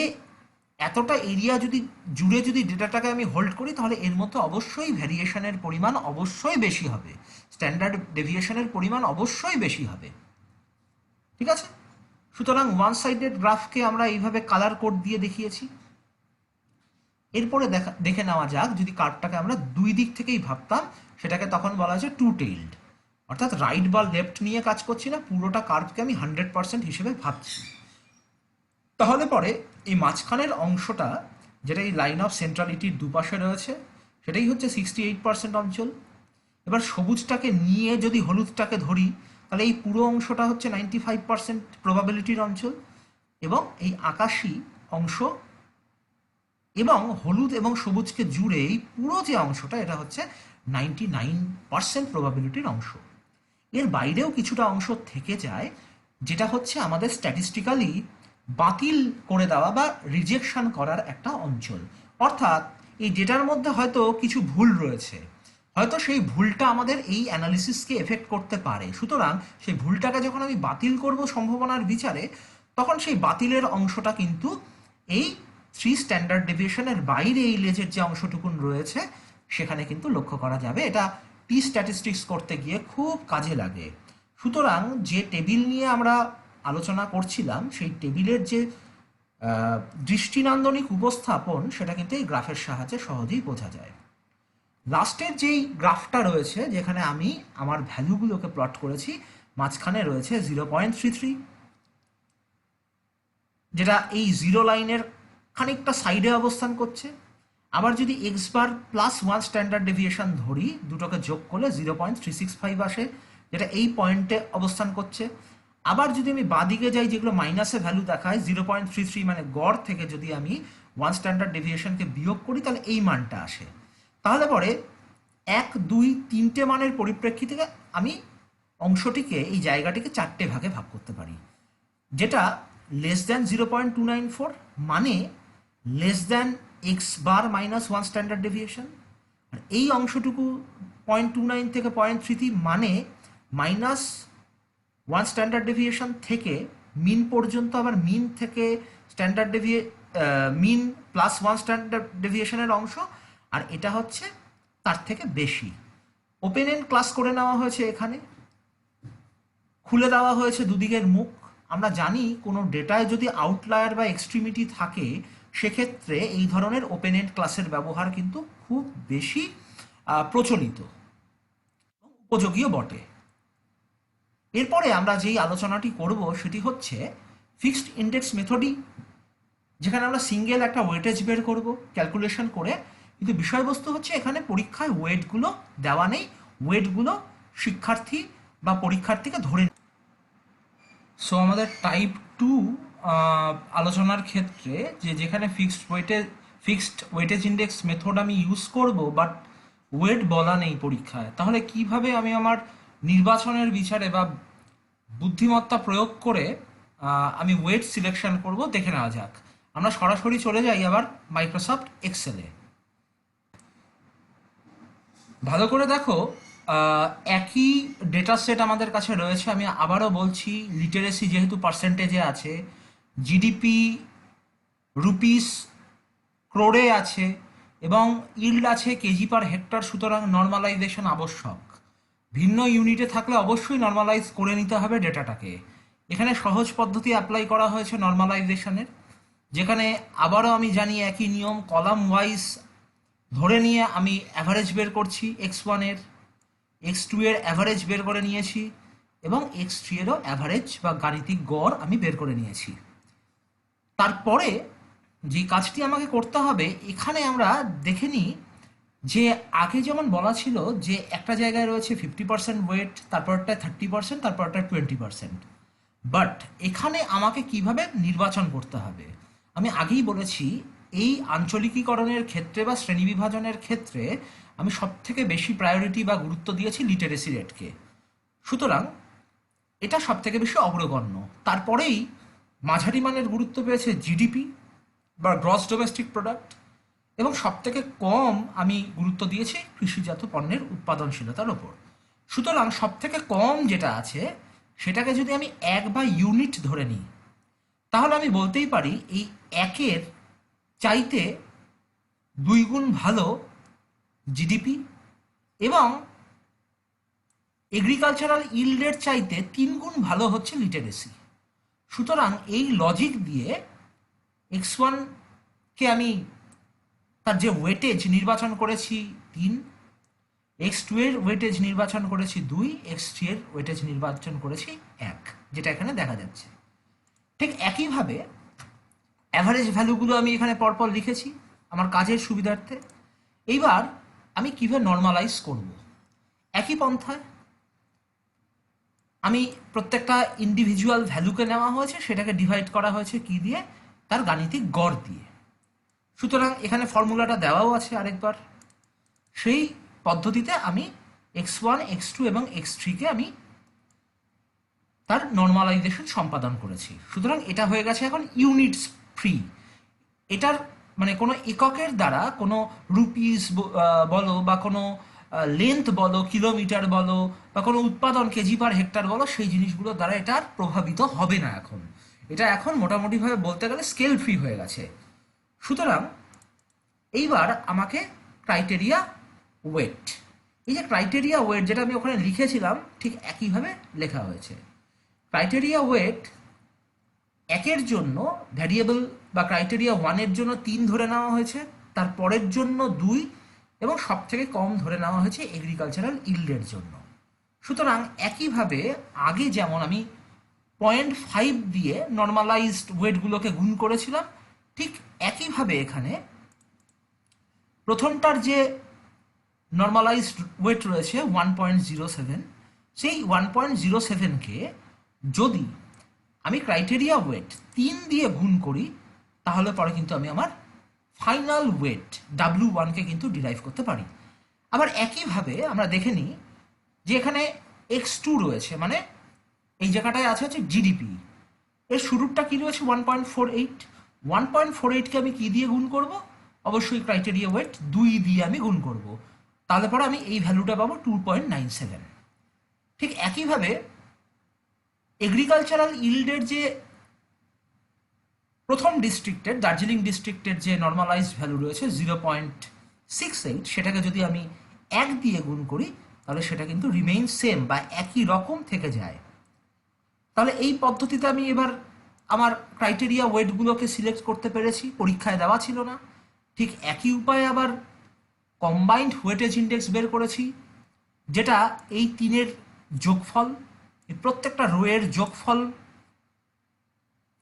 এতটা এরিয়া যদি জুড়ে যদি ডেটাটাকে আমি হোল্ড করি, তাহলে এর মধ্যে অবশ্যই ভ্যারিয়েশনের পরিমাণ অবশ্যই বেশি হবে, স্ট্যান্ডার্ড ডেভিয়েশনের পরিমাণ অবশ্যই বেশি হবে। ঠিক আছে, সুতরাং ওয়ান সাইডেড গ্রাফকে আমরা এইভাবে কালার কোড দিয়ে দেখিয়েছি। এরপরে দেখে নেওয়া যাক, যদি কার্ভটাকে আমরা দুই দিক থেকেই ভাবতাম, সেটাকে তখন বলা হয়েছে টু টেইলড, অর্থাৎ রাইট বা লেফট নিয়ে কাজ করছি না, পুরোটা কার্ভকে আমি 100% হিসেবে ভাবছি। তাহলে পরে এই মাঝখানের অংশটা, যেটা এই লাইন অফ সেন্ট্রালিটির দুপাশে রয়েছে, সেটাই হচ্ছে 68% অঞ্চল। এবার সবুজটাকে নিয়ে যদি হলুদটাকে ধরি, তাহলে এই পুরো অংশটা হচ্ছে 95% প্রবাবিলিটির অঞ্চল, এবং এই আকাশি অংশ এবং হলুদ এবং সবুজকে জুড়ে এই পুরো যে অংশটা, এটা হচ্ছে 99% প্রবাবিলিটির অংশ। এর বাইরেও কিছুটা অংশ থেকে যায়, যেটা হচ্ছে আমাদের স্ট্যাটিস্টিক্যালি বাতিল করে দেওয়া বা রিজেকশন করার একটা অঞ্চল। অর্থাৎ এই ডেটার মধ্যে হয়তো কিছু ভুল রয়েছে, হয়তো সেই ভুলটা আমাদের এই অ্যানালিসিসকে এফেক্ট করতে পারে। সুতরাং সেই ভুলটাকে যখন আমি বাতিল করব সম্ভাবনার বিচারে, তখন সেই বাতিলের অংশটা কিন্তু এই 3 স্ট্যান্ডার্ড ডেভিয়েশনের বাইরে এই লেজের যে অংশটুকুন রয়েছে সেখানে কিন্তু লক্ষ্য করা যাবে। এটা টি স্ট্যাটিস্টিক্স করতে গিয়ে খুব কাজে লাগে। সুতরাং যে টেবিল নিয়ে আমরা আলোচনা করছিলাম, সেই টেবিলের যে দৃষ্টিনান্দনিক উপস্থাপন, সেটা কিন্তু এই গ্রাফের সাহায্যে সহজেই বোঝা যায়। লাস্টের যেই গ্রাফটা রয়েছে, যেখানে আমি আমার ভ্যালুগুলোকে প্লট করেছি, মাঝখানে রয়েছে 0.33, যেটা এই জিরো লাইনের খানিকটা সাইডে অবস্থান করছে। আবার যদি x bar plus 1 standard deviation ধরি, দুটোকে যোগ করলে 0.365 আসে, যেটা এই পয়েন্টে অবস্থান করছে। আবার যদি আমি বাদিকে যাই, যেগুলো মাইনাসে ভ্যালু দেখায়, 0.33 মানে গড় থেকে যদি আমি 1 স্ট্যান্ডার্ড ডেভিয়েশনকে বিয়োগ করি, তাহলে এই মানটা আসে। তাহলে পরে 1, 2, 3টে মানের পরিপ্রেক্ষিতে আমি অংশটিকে, এই জায়গাটিকে 4টে ভাগে ভাগ করতে পারি, যেটা লেস দ্যান 0.294 মানে less than x bar minus 1 standard deviation, আর এই অংশটুকু 0.29 থেকে 0.33 মানে মাইনাস 1 স্ট্যান্ডার্ড ডেভিয়েশন থেকে মিন পর্যন্ত, আবার মিন থেকে স্ট্যান্ডার্ড মিন প্লাস 1 স্ট্যান্ডার্ড ডেভিয়েশনের অংশ, আর এটা হচ্ছে তার থেকে বেশি। ওপেন এন্ড ক্লাস করে নেওয়া হয়েছে, এখানে খুলে দেওয়া হয়েছে দুদিকের মুখ। আমরা জানি কোনো ডেটায় যদি আউটলায়ার বা এক্সট্রিমিটি থাকে, সেক্ষেত্রে এই ধরনের ওপেন এন্ড ক্লাসের ব্যবহার কিন্তু খুব বেশি প্রচলিত, উপযোগীও বটে। এরপরে আমরা যেই আলোচনাটি করব সেটি হচ্ছে ফিক্সড ইন্ডেক্স মেথডই, যেখানে আমরা সিঙ্গেল একটা ওয়েটেজ বের করব ক্যালকুলেশন করে, কিন্তু বিষয়বস্তু হচ্ছে এখানে পরীক্ষায় ওয়েটগুলো দেওয়া নেই, ওয়েটগুলো শিক্ষার্থী বা পরীক্ষার্থীকে ধরে। সো আমাদের টাইপ 2 আলোচনার ক্ষেত্রে যেখানে ফিক্সড ওয়েটেজ ইন্ডেক্স মেথড আমি ইউজ করব, বাট ওয়েট বলা নেই পরীক্ষায়, তাহলে কিভাবে আমি আমার নির্বাচনের বিচারে বা বুদ্ধিমত্তা প্রয়োগ করে আমি ওয়েট সিলেকশন করব, দেখে নেওয়া যাক। আমরা সরাসরি চলে যাই আবার মাইক্রোসফট এক্সেলে। ভালো করে দেখো, একই ডেটা সেট আমাদের কাছে রয়েছে। আমি আবারও বলছি, লিটারেসি যেহেতু পার্সেন্টেজে আছে, জিডিপি রুপিস ক্রোড়ে আছে, এবং ইল্ড আছে কেজি পার হেক্টর, সুতরাং নর্মালাইজেশন আবশ্যক। ভিন্ন ইউনিটে থাকলে অবশ্যই নর্মালাইজ করে নিতে হবে ডেটাটাকে। এখানে সহজ পদ্ধতি অ্যাপ্লাই করা হয়েছে নর্মালাইজেশনের, যেখানে আবারও আমি জানি একই নিয়ম, কলাম ওয়াইজ ধরে নিয়ে আমি অ্যাভারেজ বের করছি, x1 এর, x2 এর অ্যাভারেজ বের করে নিয়েছি, এবং x3 এরও অ্যাভারেজ বা গাণিতিক গড় আমি বের করে নিয়েছি। তারপরে যে কাজটি আমাকে করতে হবে, এখানে আমরা দেখে নিই যে আগে যেমন বলা ছিল যে একটা জায়গায় রয়েছে 50% ওয়েট, তারপরটায় 30%, তারপরটায় 20%। বাট এখানে আমাকে কিভাবে নির্বাচন করতে হবে, আমি আগেই বলেছি, এই আঞ্চলিকীকরণের ক্ষেত্রে বা শ্রেণীবিভাজনের ক্ষেত্রে আমি সবথেকে বেশি প্রায়োরিটি বা গুরুত্ব দিয়েছি লিটারেসি রেটকে। সুতরাং এটা সবথেকে বেশি অগ্রগণ্য। তারপরেই মাঝারি মানের গুরুত্ব পেয়েছে জিডিপি বা গ্রস ডোমেস্টিক প্রোডাক্ট, এবং সবথেকে কম আমি গুরুত্ব দিয়েছি কৃষিজাত পণ্যের উৎপাদনশীলতার ওপর। সুতরাং সবথেকে কম যেটা আছে সেটাকে যদি আমি এক বা ইউনিট ধরে নিই, তাহলে আমি বলতেই পারি এই একের চাইতে 2 গুণ ভালো জিডিপি, এবং এগ্রিকালচারাল ইল্ডের চাইতে 3 গুণ ভালো হচ্ছে লিটারেসি। সুতরাং এই লজিক দিয়ে x1কে আমি তার যে ওয়েটেজ নির্বাচন করেছি 3, x2 এর ওয়েটেজ নির্বাচন করেছি 2, x3 এর ওয়েটেজ নির্বাচন করেছি 1, যেটা এখানে দেখা যাচ্ছে। ঠিক একইভাবে অ্যাভারেজ ভ্যালুগুলো আমি এখানে পরপর লিখেছি আমার কাজের সুবিধার্থে। এইবার আমি কীভাবে নর্মালাইজ করব, একই পন্থায় আমি প্রত্যেকটা ইন্ডিভিজুয়াল ভ্যালুকে নেওয়া হয়েছে, সেটাকে ডিভাইড করা হয়েছে কি দিয়ে, তার গাণিতিক গড় দিয়ে। সুতরাং এখানে ফর্মুলাটা দেওয়াও আছে আরেকবার। সেই পদ্ধতিতে আমি x1, x2 এবং x3কে আমি তার নর্মালাইজেশন সম্পাদন করেছি। সুতরাং এটা হয়ে গেছে এখন ইউনিটস ফ্রি। এটার মানে কোনো এককের দ্বারা কোনো রুপিস বলো বা কোনো লেন্থ বলো, কিলোমিটার বলো, বা কোনো উৎপাদন কেজি পার হেক্টর বলো, সেই জিনিসগুলোর দ্বারা এটা আর প্রভাবিত হবে না। এখন এটা এখন মোটামুটিভাবে বলতে গেলে স্কেল ফ্রি হয়ে গেছে। সুতরাং এইবার আমাকে ক্রাইটেরিয়া ওয়েট, এই যে ক্রাইটেরিয়া ওয়েট যেটা আমি ওখানে লিখেছিলাম ঠিক একইভাবে লেখা হয়েছে। ক্রাইটেরিয়া ওয়েট একের জন্য ভ্যারিয়েবল বা ক্রাইটেরিয়া 1-এর জন্য 3 ধরে নেওয়া হয়েছে, তার পরের জন্য 2, এবং সব থেকে কম ধরে নেওয়া হয়েছে এগ্রিকালচারাল ইল্ডের জন্য। সুতরাং একইভাবে আগে যেমন আমি 0.5 দিয়ে নর্মালাইজড ওয়েটগুলোকে গুণ করেছিলাম, ঠিক একইভাবে এখানে প্রথমটার যে নর্মালাইজড ওয়েট রয়েছে 1.07, সেই 1.07কে যদি আমি ক্রাইটেরিয়া ওয়েট 3 দিয়ে গুণ করি, তাহলে পরে কিন্তু আমি আমার ফাইনাল ওয়েট W1কে কিন্তু ডিরাইভ করতে পারি। আবার একইভাবে আমরা দেখে নিই যে এখানে x2 রয়েছে, মানে এই জায়গাটায় আছে হচ্ছে জিডিপি, এর শুরুরটা কি রয়েছে 1.48, 1.48কে আমি কি দিয়ে গুণ করব, অবশ্যই ক্রাইটেরিয়া ওয়েট 2 দিয়ে আমি গুণ করব, তাহলে পরে আমি এই ভ্যালুটা পাবো 2.97। ঠিক একইভাবে এগ্রিকালচারাল ইল্ডের যে প্রথম ডিস্ট্রিক্টের, দার্জিলিং ডিস্ট্রিক্টের যে নর্মালাইজড ভ্যালু রয়েছে 0.68, সেটাকে যদি আমি 1 দিয়ে গুণ করি, তাহলে সেটা কিন্তু রিমেইন সেম বা একই রকম থেকে যায়। তাহলে এই পদ্ধতিতে আমি এবার আমার ক্রাইটেরিয়া ওয়েটগুলোকে সিলেক্ট করতে পেরেছি, পরীক্ষায় দেওয়া ছিল না। ঠিক একই উপায়ে আবার কম্বাইন্ড ওয়েটেজ ইন্ডেক্স বের করেছি, যেটা এই 3-এর যোগফল, এই প্রত্যেকটা রোয়ের যোগফল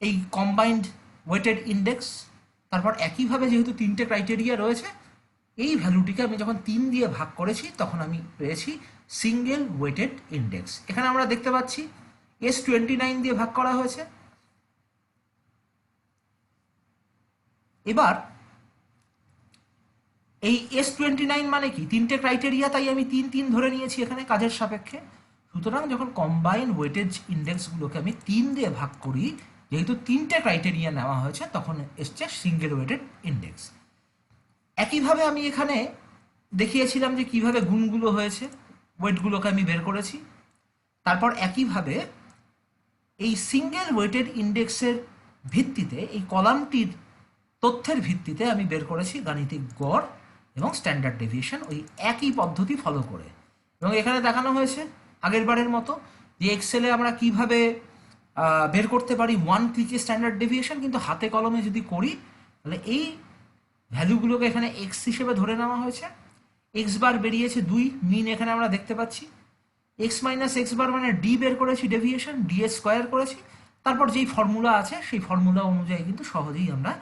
এই কম্বাইন্ড ওয়েটেড ইন্ডেক্স। তারপর একইভাবে যেহেতু 3টে ক্রাইটেরিয়া রয়েছে, এই ভ্যালুটিকে আমি যখন 3 দিয়ে ভাগ করেছি, তখন আমি পেয়েছি সিঙ্গেল ওয়েটেড ইন্ডেক্স। এখানে আমরা দেখতে পাচ্ছি S29 দিয়ে ভাগ করা হয়েছে। এবার এই S29 মানে কি, তিনটে ক্রাইটেরিয়া, তাই আমি 3 3 ধরে নিয়েছি এখানে কাজের সাপেক্ষে। সুতরাং যখন কম্বাইন ওয়েটেজ ইন্ডেক্সগুলোকে আমি 3 দিয়ে ভাগ করি, যেহেতু তিনটে ক্রাইটেরিয়া নেওয়া হয়েছে, তখন এসছে সিঙ্গেল ওয়েটেড ইন্ডেক্স। একইভাবে আমি এখানে দেখিয়েছিলাম যে কিভাবে গুণগুলো হয়েছে, ওয়েটগুলোকে আমি বের করেছি। তারপর একইভাবে এই সিঙ্গেল ওয়েটেড ইন্ডেক্সের ভিত্তিতে, এই কলামটির তথ্যের ভিত্তিতে আমি বের করেছি গাণিতিক গড় এবং স্ট্যান্ডার্ড ডেভিয়েশন, ওই একই পদ্ধতি ফলো করে। এবং এখানে দেখানো হয়েছে আগের বারের মতো যে এক্সেলে আমরা কিভাবে বের করতে পারি 1 ক্লিকে স্ট্যান্ডার্ড ডেভিয়েশন, কিন্তু হাতে কলমে যদি করি তাহলে এই ভ্যালুগুলোকে এখানে এক্স হিসেবে ধরে নেওয়া হয়েছে। এক্স বার বেরিয়েছে 2, মিন এখানে আমরা দেখতে পাচ্ছি। এক্স মাইনাস এক্স বার মানে ডি বের করেছি ডেভিয়েশন, ডি এর স্কোয়ার করেছি। তারপর যেই ফর্মুলা আছে সেই ফর্মুলা অনুযায়ী কিন্তু সহজেই আমরা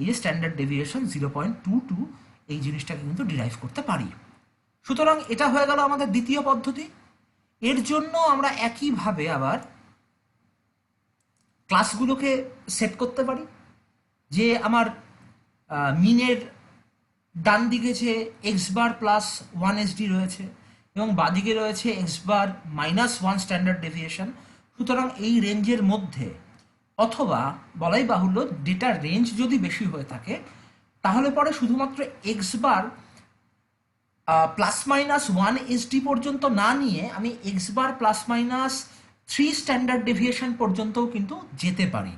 এই যে স্ট্যান্ডার্ড ডেভিয়েশন 0.22 এই জিনিসটাকে কিন্তু ডিরাইভ করতে পারি। সুতরাং এটা হয়ে গেল আমাদের দ্বিতীয় পদ্ধতি। এর জন্য আমরা একইভাবে আবার ক্লাসগুলোকে সেট করতে পারি, যে আমার মিনের ডান দিকে যে এক্স বার প্লাস 1 SD রয়েছে এবং বাদিকে রয়েছে এক্স বার -1 স্ট্যান্ডার্ড ডেভিয়েশন। সুতরাং এই রেঞ্জের মধ্যে, অথবা বলাই বাহুল্য ডেটার রেঞ্জ যদি বেশি হয়ে থাকে, তাহলে পরে শুধুমাত্র এক্স বার +-1 SD পর্যন্ত না নিয়ে আমি এক্স বার +-3 স্ট্যান্ডার্ড ডেভিয়েশন পর্যন্তও কিন্তু যেতে পারি।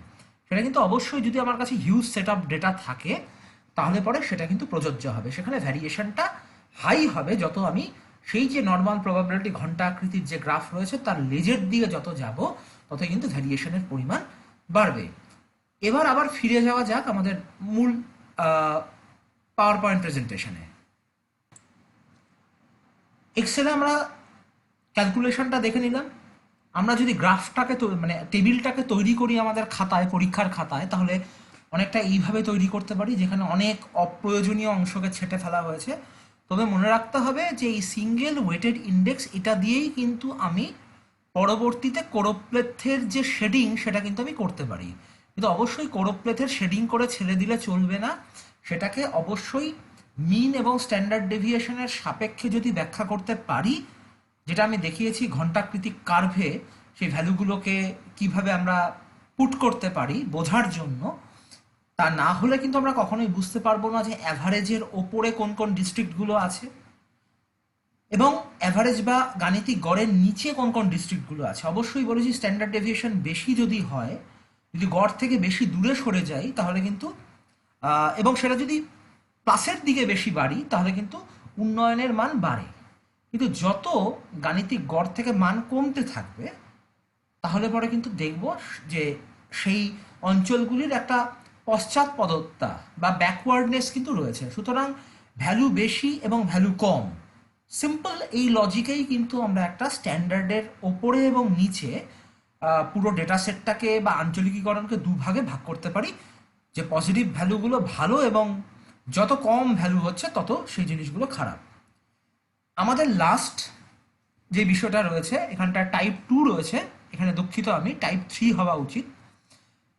সেটা কিন্তু অবশ্যই যদি আমার কাছে হিউজ সেট অফ ডেটা থাকে, তাহলে পরে সেটা কিন্তু প্রযোজ্য হবে। সেখানে ভ্যারিয়েশনটা হাই হবে যত আমি সেই যে নর্মাল প্রবাবিলিটি ঘন্টা আকৃতির যে গ্রাফ রয়েছে তার লেজের দিকে যত যাব, তত কিন্তু ভ্যারিয়েশনের পরিমাণ বাড়বে। এবার আবার ফিরে যাওয়া যাক আমাদের মূল পাওয়ার পয়েন্ট প্রেজেন্টেশনে। এক্সেলে আমরা ক্যালকুলেশনটা দেখে নিলাম। আমরা যদি গ্রাফটাকে মানে টেবিলটাকে তৈরি করি আমাদের খাতায়, পরীক্ষার খাতায়, তাহলে অনেকটা এইভাবে তৈরি করতে পারি, যেখানে অনেক অপ্রয়োজনীয় অংশকে ছেটে ফেলা হয়েছে। তবে মনে রাখতে হবে যে এই সিঙ্গেল ওয়েটেড ইন্ডেক্স, এটা দিয়েই কিন্তু আমি পরবর্তীতে কোরোপ্লেথের যে শেডিং সেটা কিন্তু আমি করতে পারি। কিন্তু অবশ্যই কোরোপ্লেথের শেডিং করে ছেড়ে দিলে চলবে না, সেটাকে অবশ্যই মিন এবং স্ট্যান্ডার্ড ডেভিয়েশনের সাপেক্ষে যদি ব্যাখ্যা করতে পারি, যেটা আমি দেখিয়েছি ঘণ্টাকৃতিক কার্ভে, সেই ভ্যালুগুলোকে কিভাবে আমরা পুট করতে পারি বোঝার জন্য। তা না হলে কিন্তু আমরা কখনোই বুঝতে পারবো না যে অ্যাভারেজের ওপরে কোন কোন ডিস্ট্রিক্টগুলো আছে এবং অ্যাভারেজ বা গাণিতিক গড়ের নিচে কোন কোন ডিস্ট্রিক্টগুলো আছে। অবশ্যই বলেছি স্ট্যান্ডার্ড ডেভিয়েশন বেশি যদি হয়, যদি গড় থেকে বেশি দূরে সরে যাই, তাহলে কিন্তু এবং সেটা যদি প্লাসের দিকে বেশি বাড়ি, তাহলে কিন্তু উন্নয়নের মান বাড়ে। কিন্তু যত গাণিতিক গড় থেকে মান কমতে থাকবে, তাহলে পরে কিন্তু দেখব যে সেই অঞ্চলগুলির একটা পশ্চাৎপদতা বা ব্যাকওয়ার্ডনেস কিন্তু রয়েছে। সুতরাং ভ্যালু বেশি এবং ভ্যালু কম, সিম্পল এই লজিকেই কিন্তু আমরা একটা স্ট্যান্ডার্ডের ওপরে এবং নিচে পুরো ডেটা সেটটাকে বা আঞ্চলিকীকরণকে দুভাগে ভাগ করতে পারি, যে পজিটিভ ভ্যালুগুলো ভালো এবং যত কম ভ্যালু হচ্ছে তত সেই জিনিসগুলো খারাপ। আমাদের লাস্ট যে বিষয়টা রয়েছে, এখানটা টাইপ 2 রয়েছে, এখানে দুঃখিত আমি, টাইপ 3 হওয়া উচিত।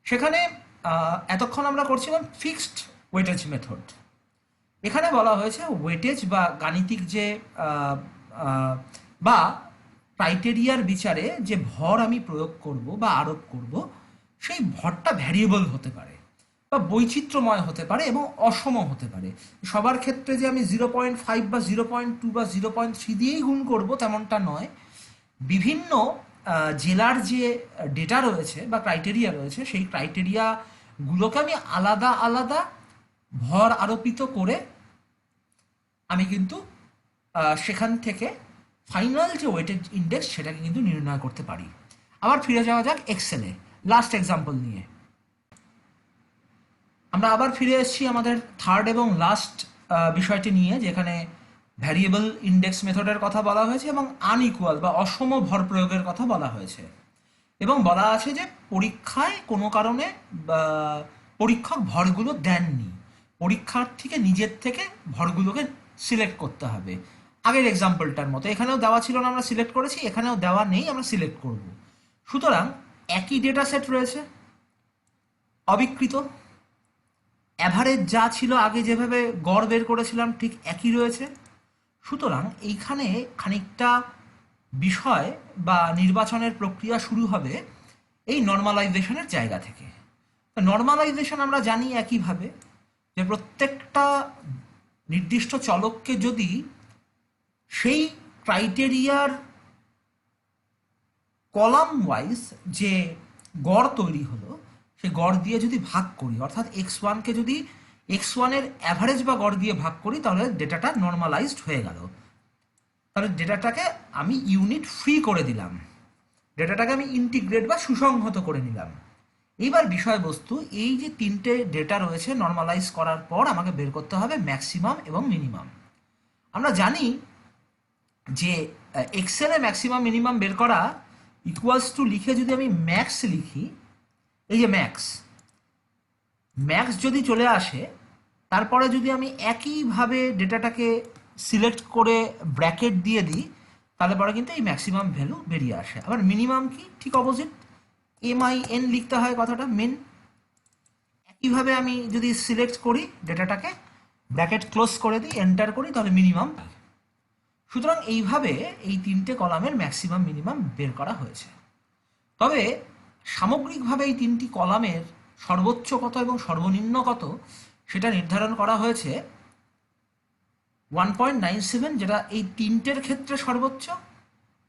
সেখানে এতক্ষণ আমরা করছিলাম ফিক্সড ওয়েটেজ মেথড। এখানে বলা হয়েছে ওয়েটেজ বা গাণিতিক যে বা ক্রাইটেরিয়ার বিচারে যে ভর আমি প্রয়োগ করব বা আরোপ করব, সেই ভরটা ভ্যারিয়েবল হতে পারে বা বৈচিত্র্যময় হতে পারে এবং অসম হতে পারে। সবার ক্ষেত্রে যে আমি 0.5 বা 0.2 বা 0.3 দিয়েই গুণ করব তেমনটা নয়। বিভিন্ন জেলার যে ডেটা রয়েছে বা ক্রাইটেরিয়া রয়েছে, সেই ক্রাইটেরিয়াগুলোকে আমি আলাদা আলাদা ভর আরোপিত করে আমি কিন্তু সেখান থেকে ফাইনাল যে ওয়েটেজ ইন্ডেক্স সেটাকে কিন্তু নির্ণয় করতে পারি। আবার ফিরে যাওয়া যাক এক্সেলে লাস্ট এক্সাম্পল নিয়ে। আমরা আবার ফিরে এসেছি আমাদের থার্ড এবং লাস্ট বিষয়টি নিয়ে, যেখানে ভ্যারিয়েবল ইন্ডেক্স মেথডের কথা বলা হয়েছে এবং আনইকুয়াল বা অসম ভর প্রয়োগের কথা বলা হয়েছে। এবং বলা আছে যে পরীক্ষায় কোনো কারণে পরীক্ষক ভরগুলো দেননি, পরীক্ষার্থীকে নিজের থেকে ভরগুলোকে সিলেক্ট করতে হবে। আগের এক্সাম্পলটার মতো এখানেও দেওয়া ছিল না, আমরা সিলেক্ট করেছি, এখানেও দেওয়া নেই, আমরা সিলেক্ট করব। সুতরাং একই ডেটা সেট রয়েছে, অবিকৃত, অ্যাভারেজ যা ছিল আগে যেভাবে গড় বের করেছিলাম ঠিক একই রয়েছে। সুতরাং এইখানে খানিকটা বিষয় বা নির্বাচনের প্রক্রিয়া শুরু হবে এই নর্মালাইজেশনের জায়গা থেকে। নর্মালাইজেশন আমরা জানি একইভাবে যে প্রত্যেকটা নির্দিষ্ট চলককে যদি সেই ক্রাইটেরিয়ার কলাম ওয়াইজ যে গড় তৈরি হলো সেই গড় দিয়ে যদি ভাগ করি, অর্থাৎ x1কে যদি x1-এর অ্যাভারেজ বা গড় দিয়ে ভাগ করি, তাহলে ডেটাটা নর্মালাইজড হয়ে গেল। তাহলে ডেটাটাকে আমি ইউনিট ফ্রি করে দিলাম, ডেটাটাকে আমি ইন্টিগ্রেট বা সুসংহত করে নিলাম। এইবার বিষয়বস্তু, এই যে তিনটে ডেটা রয়েছে নর্মালাইজ করার পর আমাকে বের করতে হবে ম্যাক্সিমাম এবং মিনিমাম। আমরা জানি যে এক্সেলে ম্যাক্সিমাম মিনিমাম বের করা ইকুয়ালস টু লিখে যদি আমি ম্যাক্স লিখি, এই যে ম্যাক্স ম্যাক্স যদি চলে আসে, তারপরে যদি আমি একইভাবে ডেটাটাকে সিলেক্ট করে ব্র্যাকেট দিয়ে দিই, তাহলে পরে কিন্তু এই ম্যাক্সিমাম ভ্যালু বেরিয়ে আসে। আবার মিনিমাম কি, ঠিক অপোজিট, MIN লিখতে হয় কথাটা, মিন। একইভাবে আমি যদি সিলেক্ট করি ডেটাটাকে, ব্র্যাকেট ক্লোজ করে দিই, এন্টার করি, তাহলে মিনিমাম। সুতরাং এইভাবে এই তিনটে কলামের ম্যাক্সিমাম মিনিমাম বের করা হয়েছে। তবে সামগ্রিকভাবে এই তিনটি কলামের সর্বোচ্চ কত এবং সর্বনিম্ন কত সেটা নির্ধারণ করা হয়েছে 1.97, যেটা এই তিনটের ক্ষেত্রে সর্বোচ্চ,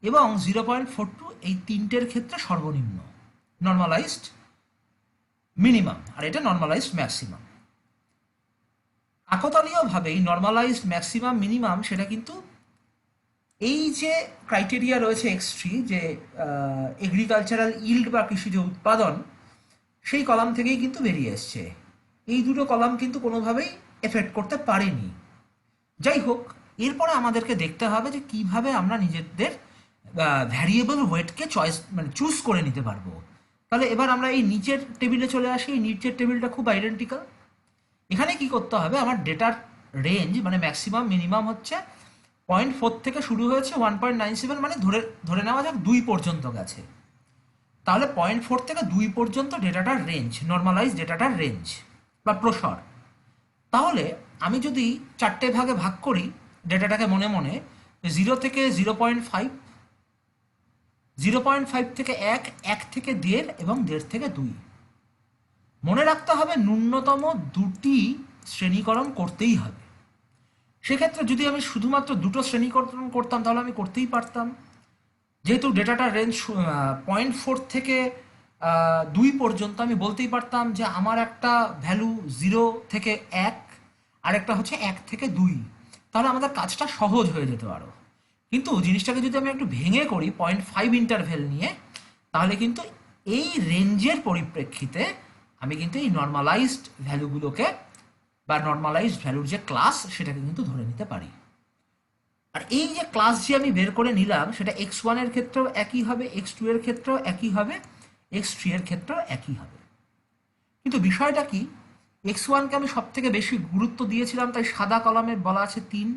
এবং 0.42 এই তিনটের ক্ষেত্রে সর্বনিম্ন নর্মালাইজড মিনিমাম, আর এটা নর্মালাইজড ম্যাক্সিমাম। কাকতালীয়ভাবে এই নর্মালাইজড ম্যাক্সিমাম মিনিমাম সেটা কিন্তু এই যে ক্রাইটেরিয়া রয়েছে x3, যে এগ্রিকালচারাল ইল্ড বা কৃষিজ উৎপাদন, সেই কলাম থেকেই কিন্তু বেরিয়ে এসছে। এই দুটো কলাম কিন্তু কোনোভাবেই এফেক্ট করতে পারেনি। যাই হোক, এরপরে আমাদেরকে দেখতে হবে যে কিভাবে আমরা নিজেদের ভ্যারিয়েবল ওয়েটকে চুজ করে নিতে পারবো। তাহলে এবার আমরা এই নিচের টেবিলে চলে আসি। এই নিচের টেবিলটা খুব আইডেন্টিক্যাল। এখানে কি করতে হবে, আমার ডেটার রেঞ্জ মানে ম্যাক্সিমাম মিনিমাম হচ্ছে 0.4 থেকে শুরু হয়েছে 1.97, মানে ধরে নেওয়া যাক 2 পর্যন্ত গেছে। তাহলে 0.4 থেকে 2 পর্যন্ত ডেটাটার রেঞ্জ, নর্মালাইজ ডেটাটার রেঞ্জ বা প্রসর। তাহলে আমি যদি 4টে ভাগে ভাগ করি ডেটাটাকে মনে মনে, 0 থেকে 0.5, 0.5 থেকে 1, 1 থেকে 1.5 এবং 1.5 থেকে 2। মনে রাখতে হবে ন্যূনতম 2টি শ্রেণীকরণ করতেই হবে। সেক্ষেত্রে যদি আমি শুধুমাত্র 2টো শ্রেণীকরণ করতাম তাহলে আমি করতেই পারতাম। যেহেতু ডেটাটার রেঞ্জ 0.4 থেকে 2 পর্যন্ত, আমি বলতেই পারতাম যে আমার একটা ভ্যালু 0 থেকে 1, আর একটা হচ্ছে 1 থেকে 2। তাহলে আমাদের কাজটা সহজ হয়ে যেত আরও। কিন্তু জিনিসটাকে যদি আমি একটু ভেঙে করি 0.5 ইন্টারভেল নিয়ে, তাহলে কিন্তু এই রেঞ্জের পরিপ্রেক্ষিতে আমি কিন্তু এই নর্মালাইজড ভ্যালুগুলোকে বা নর্মালাইজড ভ্যালুর যে ক্লাস সেটাকে কিন্তু ধরে নিতে পারি। আর এই যে ক্লাস যে আমি বের করে নিলাম সেটা x1 এর ক্ষেত্রেও একই হবে, x2 এর ক্ষেত্রেও একই হবে, x3 এর ক্ষেত্রেও একই হবে। কিন্তু বিষয়টা কি, x1কে আমি সব থেকে বেশি গুরুত্ব দিয়েছিলাম, তাই সাদা কলামে বলা আছে 3,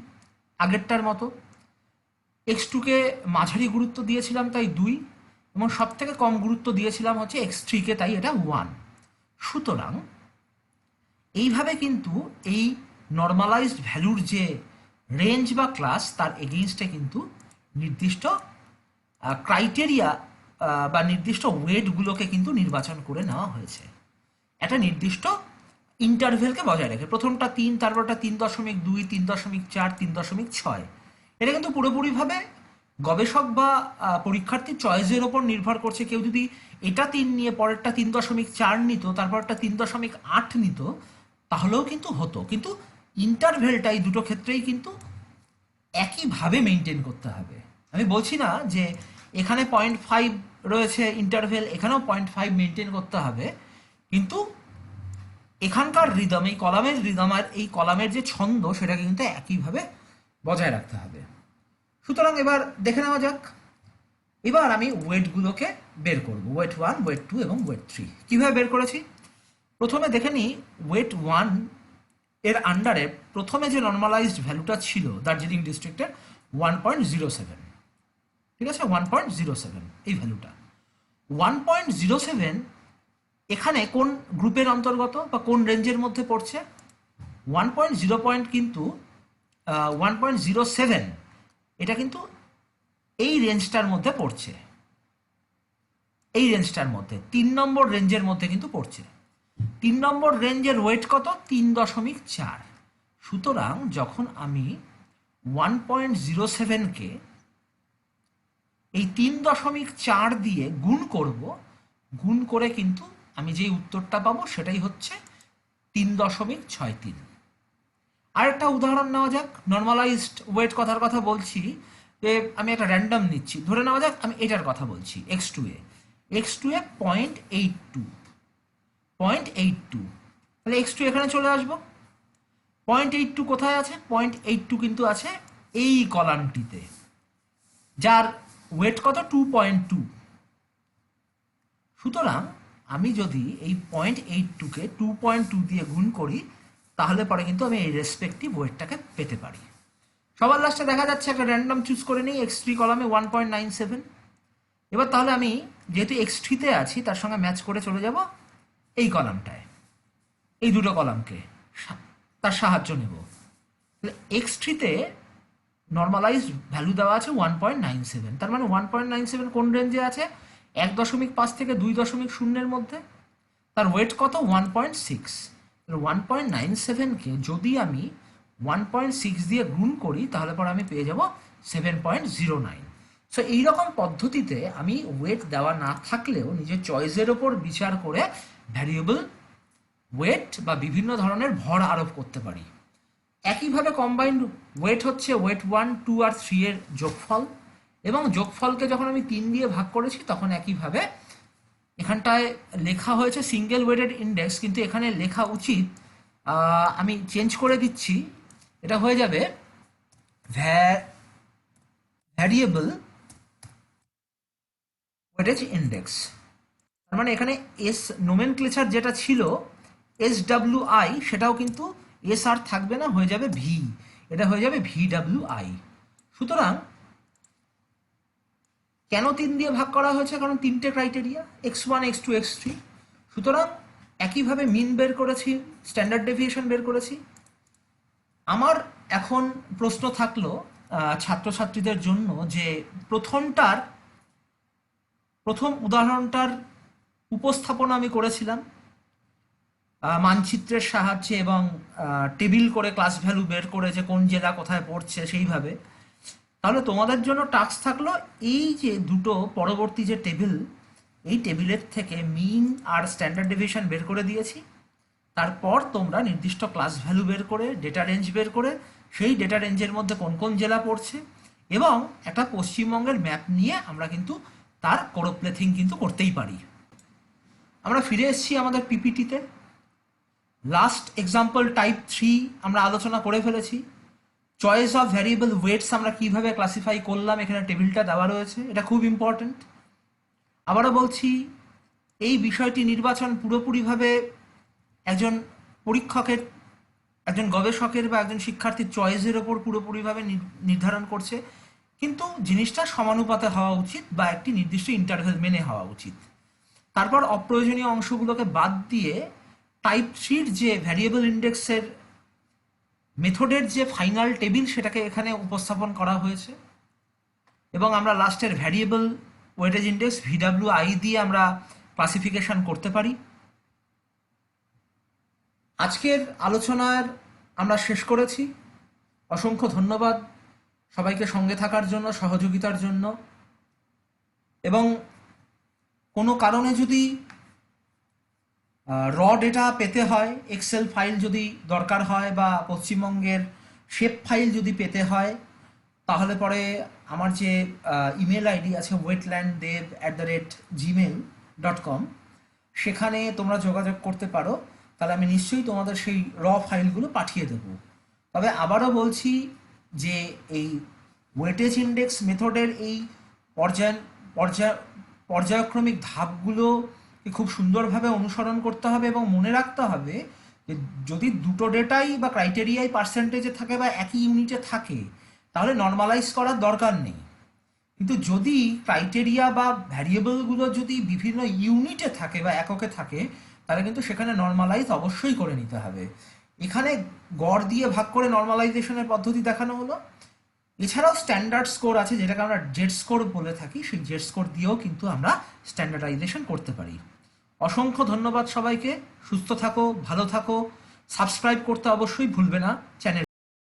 আগেরটার মতো। x2কে মাঝারি গুরুত্ব দিয়েছিলাম, তাই 2, এবং সব থেকে কম গুরুত্ব দিয়েছিলাম হচ্ছে x3কে, তাই এটা 1। সুতরাং এইভাবে কিন্তু এই নর্মালাইজড ভ্যালুর যে রেঞ্জ বা ক্লাস, তার এগেইনস্টে কিন্তু নির্দিষ্ট ক্রাইটেরিয়া বা নির্দিষ্ট ওয়েটগুলোকে কিন্তু নির্বাচন করে নেওয়া হয়েছে একটা নির্দিষ্ট ইন্টারভেলকে বজায় রেখে। প্রথমটা 3, তারপরটা 3.2, 3.4, 3.6। এটা কিন্তু পুরোপুরিভাবে গবেষক বা পরীক্ষার্থীর চয়েসের ওপর নির্ভর করছে। কেউ যদি এটা 3 নিয়ে পরেরটা 3.4 নিত, তারপরটা 3.8 নিত, তাহলেও কিন্তু হতো। কিন্তু ইন্টারভেলটা এই দুটো ক্ষেত্রেই কিন্তু একইভাবে মেনটেন করতে হবে। আমি বলছি না যে এখানে 0.5 রয়েছে ইন্টারভেল, এখানেও 0.5 মেনটেন করতে হবে, কিন্তু এখানকার রিদম, এই কলামের রিদম আর এই কলামের যে ছন্দ সেটাকে কিন্তু একইভাবে বজায় রাখতে হবে। সুতরাং এবার দেখে নেওয়া যাক। এবার আমি ওয়েটগুলোকে বের করব, ওয়েট 1, ওয়েট 2 এবং ওয়েট 3। কীভাবে বের করেছি প্রথমে দেখে নিই। ওয়েট 1 এর আন্ডারে প্রথমে যে নর্মালাইজড ভ্যালুটা ছিল দার্জিলিং ডিস্ট্রিক্টের 1.07, ঠিক আছে, 1.07 এই ভ্যালুটা। 1.07 এখানে কোন গ্রুপের অন্তর্গত বা কোন রেঞ্জের মধ্যে পড়ছে? 1.0 পয়েন্ট কিন্তু 1.07, এটা কিন্তু এই রেঞ্জটার মধ্যে পড়ছে, এই রেঞ্জটার মধ্যে 3 নম্বর রেঞ্জের মধ্যে কিন্তু পড়ছে। 3 নম্বর রেঞ্জের ওয়েট কত? 3.4। সুতরাং যখন আমি 1.07কে এই 3.4 দিয়ে গুণ করব, গুণ করে কিন্তু আমি যেই উত্তরটা পাবো সেটাই হচ্ছে 3.63। আরেকটা উদাহরণ নেওয়া যাক। নর্মালাইজড ওয়েট কথার কথা বলছি, যে আমি একটা র্যান্ডম নিচ্ছি, ধরে নেওয়া যাক আমি এটার কথা বলছি, x2 এ 0.82, 0.82, তাহলে x2 এখানে চলে আসবো। 0.82 কোথায় আছে? 0.82 কিন্তু আছে এই কলামটিতে, যার ওয়েট কত? 2.2। সুতরাং আমি যদি এই 0.82কে 2.2 দিয়ে গুণ করি, তাহলে পরে কিন্তু আমি এই রেসপেক্টিভ ওয়েটটাকে পেতে পারি। সবার লাস্টে দেখা যাচ্ছে একটা র্যান্ডম চুজ করে নিই, x3 কলামে 1.97। এবার তাহলে আমি যেহেতু x3-তে আছি তার সঙ্গে ম্যাচ করে চলে যাব এই কলামটায়, এই দুটো কলামকে তার সাহায্য নেব। তাহলে x3-তে নর্মালাইজড ভ্যালু দেওয়া আছে 1.97, তার মানে 1.97 কোন রেঞ্জে আছে? 1.5 থেকে 2.0-এর মধ্যে। তার ওয়েট কত? 1.6। 1.97কে যদি আমি 1.6 দিয়ে গুণ করি, তাহলে পর আমি পেয়ে যাব 7.09। সো এইরকম পদ্ধতিতে আমি ওয়েট দেওয়া না থাকলেও নিজের চয়েসের ওপর বিচার করে ভ্যারিয়েবল ওয়েট বা বিভিন্ন ধরনের ভর আরোপ করতে পারি। একইভাবে কম্বাইন্ড ওয়েট হচ্ছে ওয়েট 1, 2 আর 3 এর যোগফল, এবং যোগফলকে যখন আমি 3 দিয়ে ভাগ করেছি তখন একইভাবে এখানটায় লেখা হয়েছে সিঙ্গেল ওয়েটেড ইন্ডেক্স, কিন্তু এখানে লেখা উচিত, আমি চেঞ্জ করে দিচ্ছি, এটা হয়ে যাবে ভ্যারিয়েবল ওয়েটেজ ইন্ডেক্স। তার মানে এখানে এস নোমেনক্লেচার যেটা ছিল SWI, সেটাও কিন্তু এস আর থাকবে না, হয়ে যাবে ভি, এটা হয়ে যাবে VWI। সুতরাং কেন 3 দিয়ে ভাগ করা হয়েছে? কারণ 3টে ক্রাইটেরিয়া, x1, x2, x3। সুতরাং একইভাবে মিন বের করেছি, স্ট্যান্ডার্ড ডেভিয়েশন বের করেছি। আমার এখন প্রশ্ন থাকলো ছাত্রছাত্রীদের জন্য, যে প্রথম উদাহরণটার উপস্থাপনা আমি করেছিলাম মানচিত্রের সাহায্যে এবং টেবিল করে ক্লাস ভ্যালু বের করে যে কোন জেলা কোথায় পড়ছে সেইভাবে। তাহলে তোমাদের জন্য টাস্ক থাকলো এই যে দুটো পরবর্তী যে টেবিল, এই টেবিলের থেকে মিন আর স্ট্যান্ডার্ড ডেভিয়েশন বের করে দিয়েছি। তারপর তোমরা নির্দিষ্ট ক্লাস ভ্যালু বের করে ডেটা রেঞ্জ বের করে সেই ডেটা রেঞ্জের মধ্যে কোন কোন জেলা পড়ছে এবং একটা পশ্চিমবঙ্গের ম্যাপ নিয়ে আমরা কিন্তু তার কোরোপ্লেথিং কিন্তু করতেই পারি। আমরা ফিরে এসেছি আমাদের পিপিটিতে। লাস্ট এক্সাম্পল টাইপ 3 আমরা আলোচনা করে ফেলেছি। চয়েস অফ ভ্যারিয়েবল ওয়েটস আমরা কিভাবে ক্লাসিফাই করলাম, এখানে টেবিলটা দেওয়া রয়েছে, এটা খুব ইম্পর্ট্যান্ট। আবারও বলছি, এই বিষয়টি নির্বাচন পুরোপুরিভাবে একজন পরীক্ষকের, একজন গবেষকের বা একজন শিক্ষার্থীর চয়েসের ওপর পুরোপুরিভাবে নির্ধারণ করছে, কিন্তু জিনিসটা সমানুপাতে হওয়া উচিত বা একটি নির্দিষ্ট ইন্টারভেল মেনে হওয়া উচিত। তারপর অপ্রয়োজনীয় অংশগুলোকে বাদ দিয়ে টাইপ 3-র যে ভ্যারিয়েবল ইন্ডেক্সের মেথডের যে ফাইনাল টেবিল সেটাকে এখানে উপস্থাপন করা হয়েছে, এবং আমরা লাস্টের ভ্যারিয়েবল ওয়েটেজ ইন্ডেক্স VWI দিয়ে আমরা ক্লাসিফিকেশন করতে পারি। আজকের আলোচনার আমরা শেষ করেছি। অসংখ্য ধন্যবাদ সবাইকে সঙ্গে থাকার জন্য, সহযোগিতার জন্য। এবং কোনো কারণে যদি র ডেটা পেতে হয়, এক্সেল ফাইল যদি দরকার হয় বা পশ্চিমবঙ্গের শেপ ফাইল যদি পেতে হয়, তাহলে পরে আমার যে ইমেল আইডি আছে wetlanddev@gmail.com, সেখানে তোমরা যোগাযোগ করতে পারো। তাহলে আমি নিশ্চয়ই তোমাদের সেই র ফাইলগুলো পাঠিয়ে দেব। তবে আবারও বলছি যে এই ওয়েটেজ ইন্ডেক্স মেথডের এই পর্যায়ক্রমিক ধাপগুলো খুব সুন্দরভাবে অনুসরণ করতে হবে এবং মনে রাখতে হবে যে যদি দুটো ডেটাই বা ক্রাইটেরিয়াই পার্সেন্টেজে থাকে বা একই ইউনিটে থাকে, তাহলে নর্মালাইজ করার দরকার নেই। কিন্তু যদি ক্রাইটেরিয়া বা ভ্যারিয়েবলগুলো যদি বিভিন্ন ইউনিটে থাকে বা এককে থাকে, তাহলে কিন্তু সেখানে নর্মালাইজ অবশ্যই করে নিতে হবে। এখানে গড় দিয়ে ভাগ করে নর্মালাইজেশনের পদ্ধতি দেখানো হলো। এছাড়াও স্ট্যান্ডার্ড স্কোর আছে, যেটাকে আমরা জেড স্কোর বলে থাকি, সেই জেড স্কোর দিয়েও কিন্তু আমরা স্ট্যান্ডার্ডাইজেশন করতে পারি। অসংখ্য ধন্যবাদ সবাইকে। সুস্থ থাকো, ভালো থাকো, সাবস্ক্রাইব করতে অবশ্যই ভুলবে না চ্যানেল।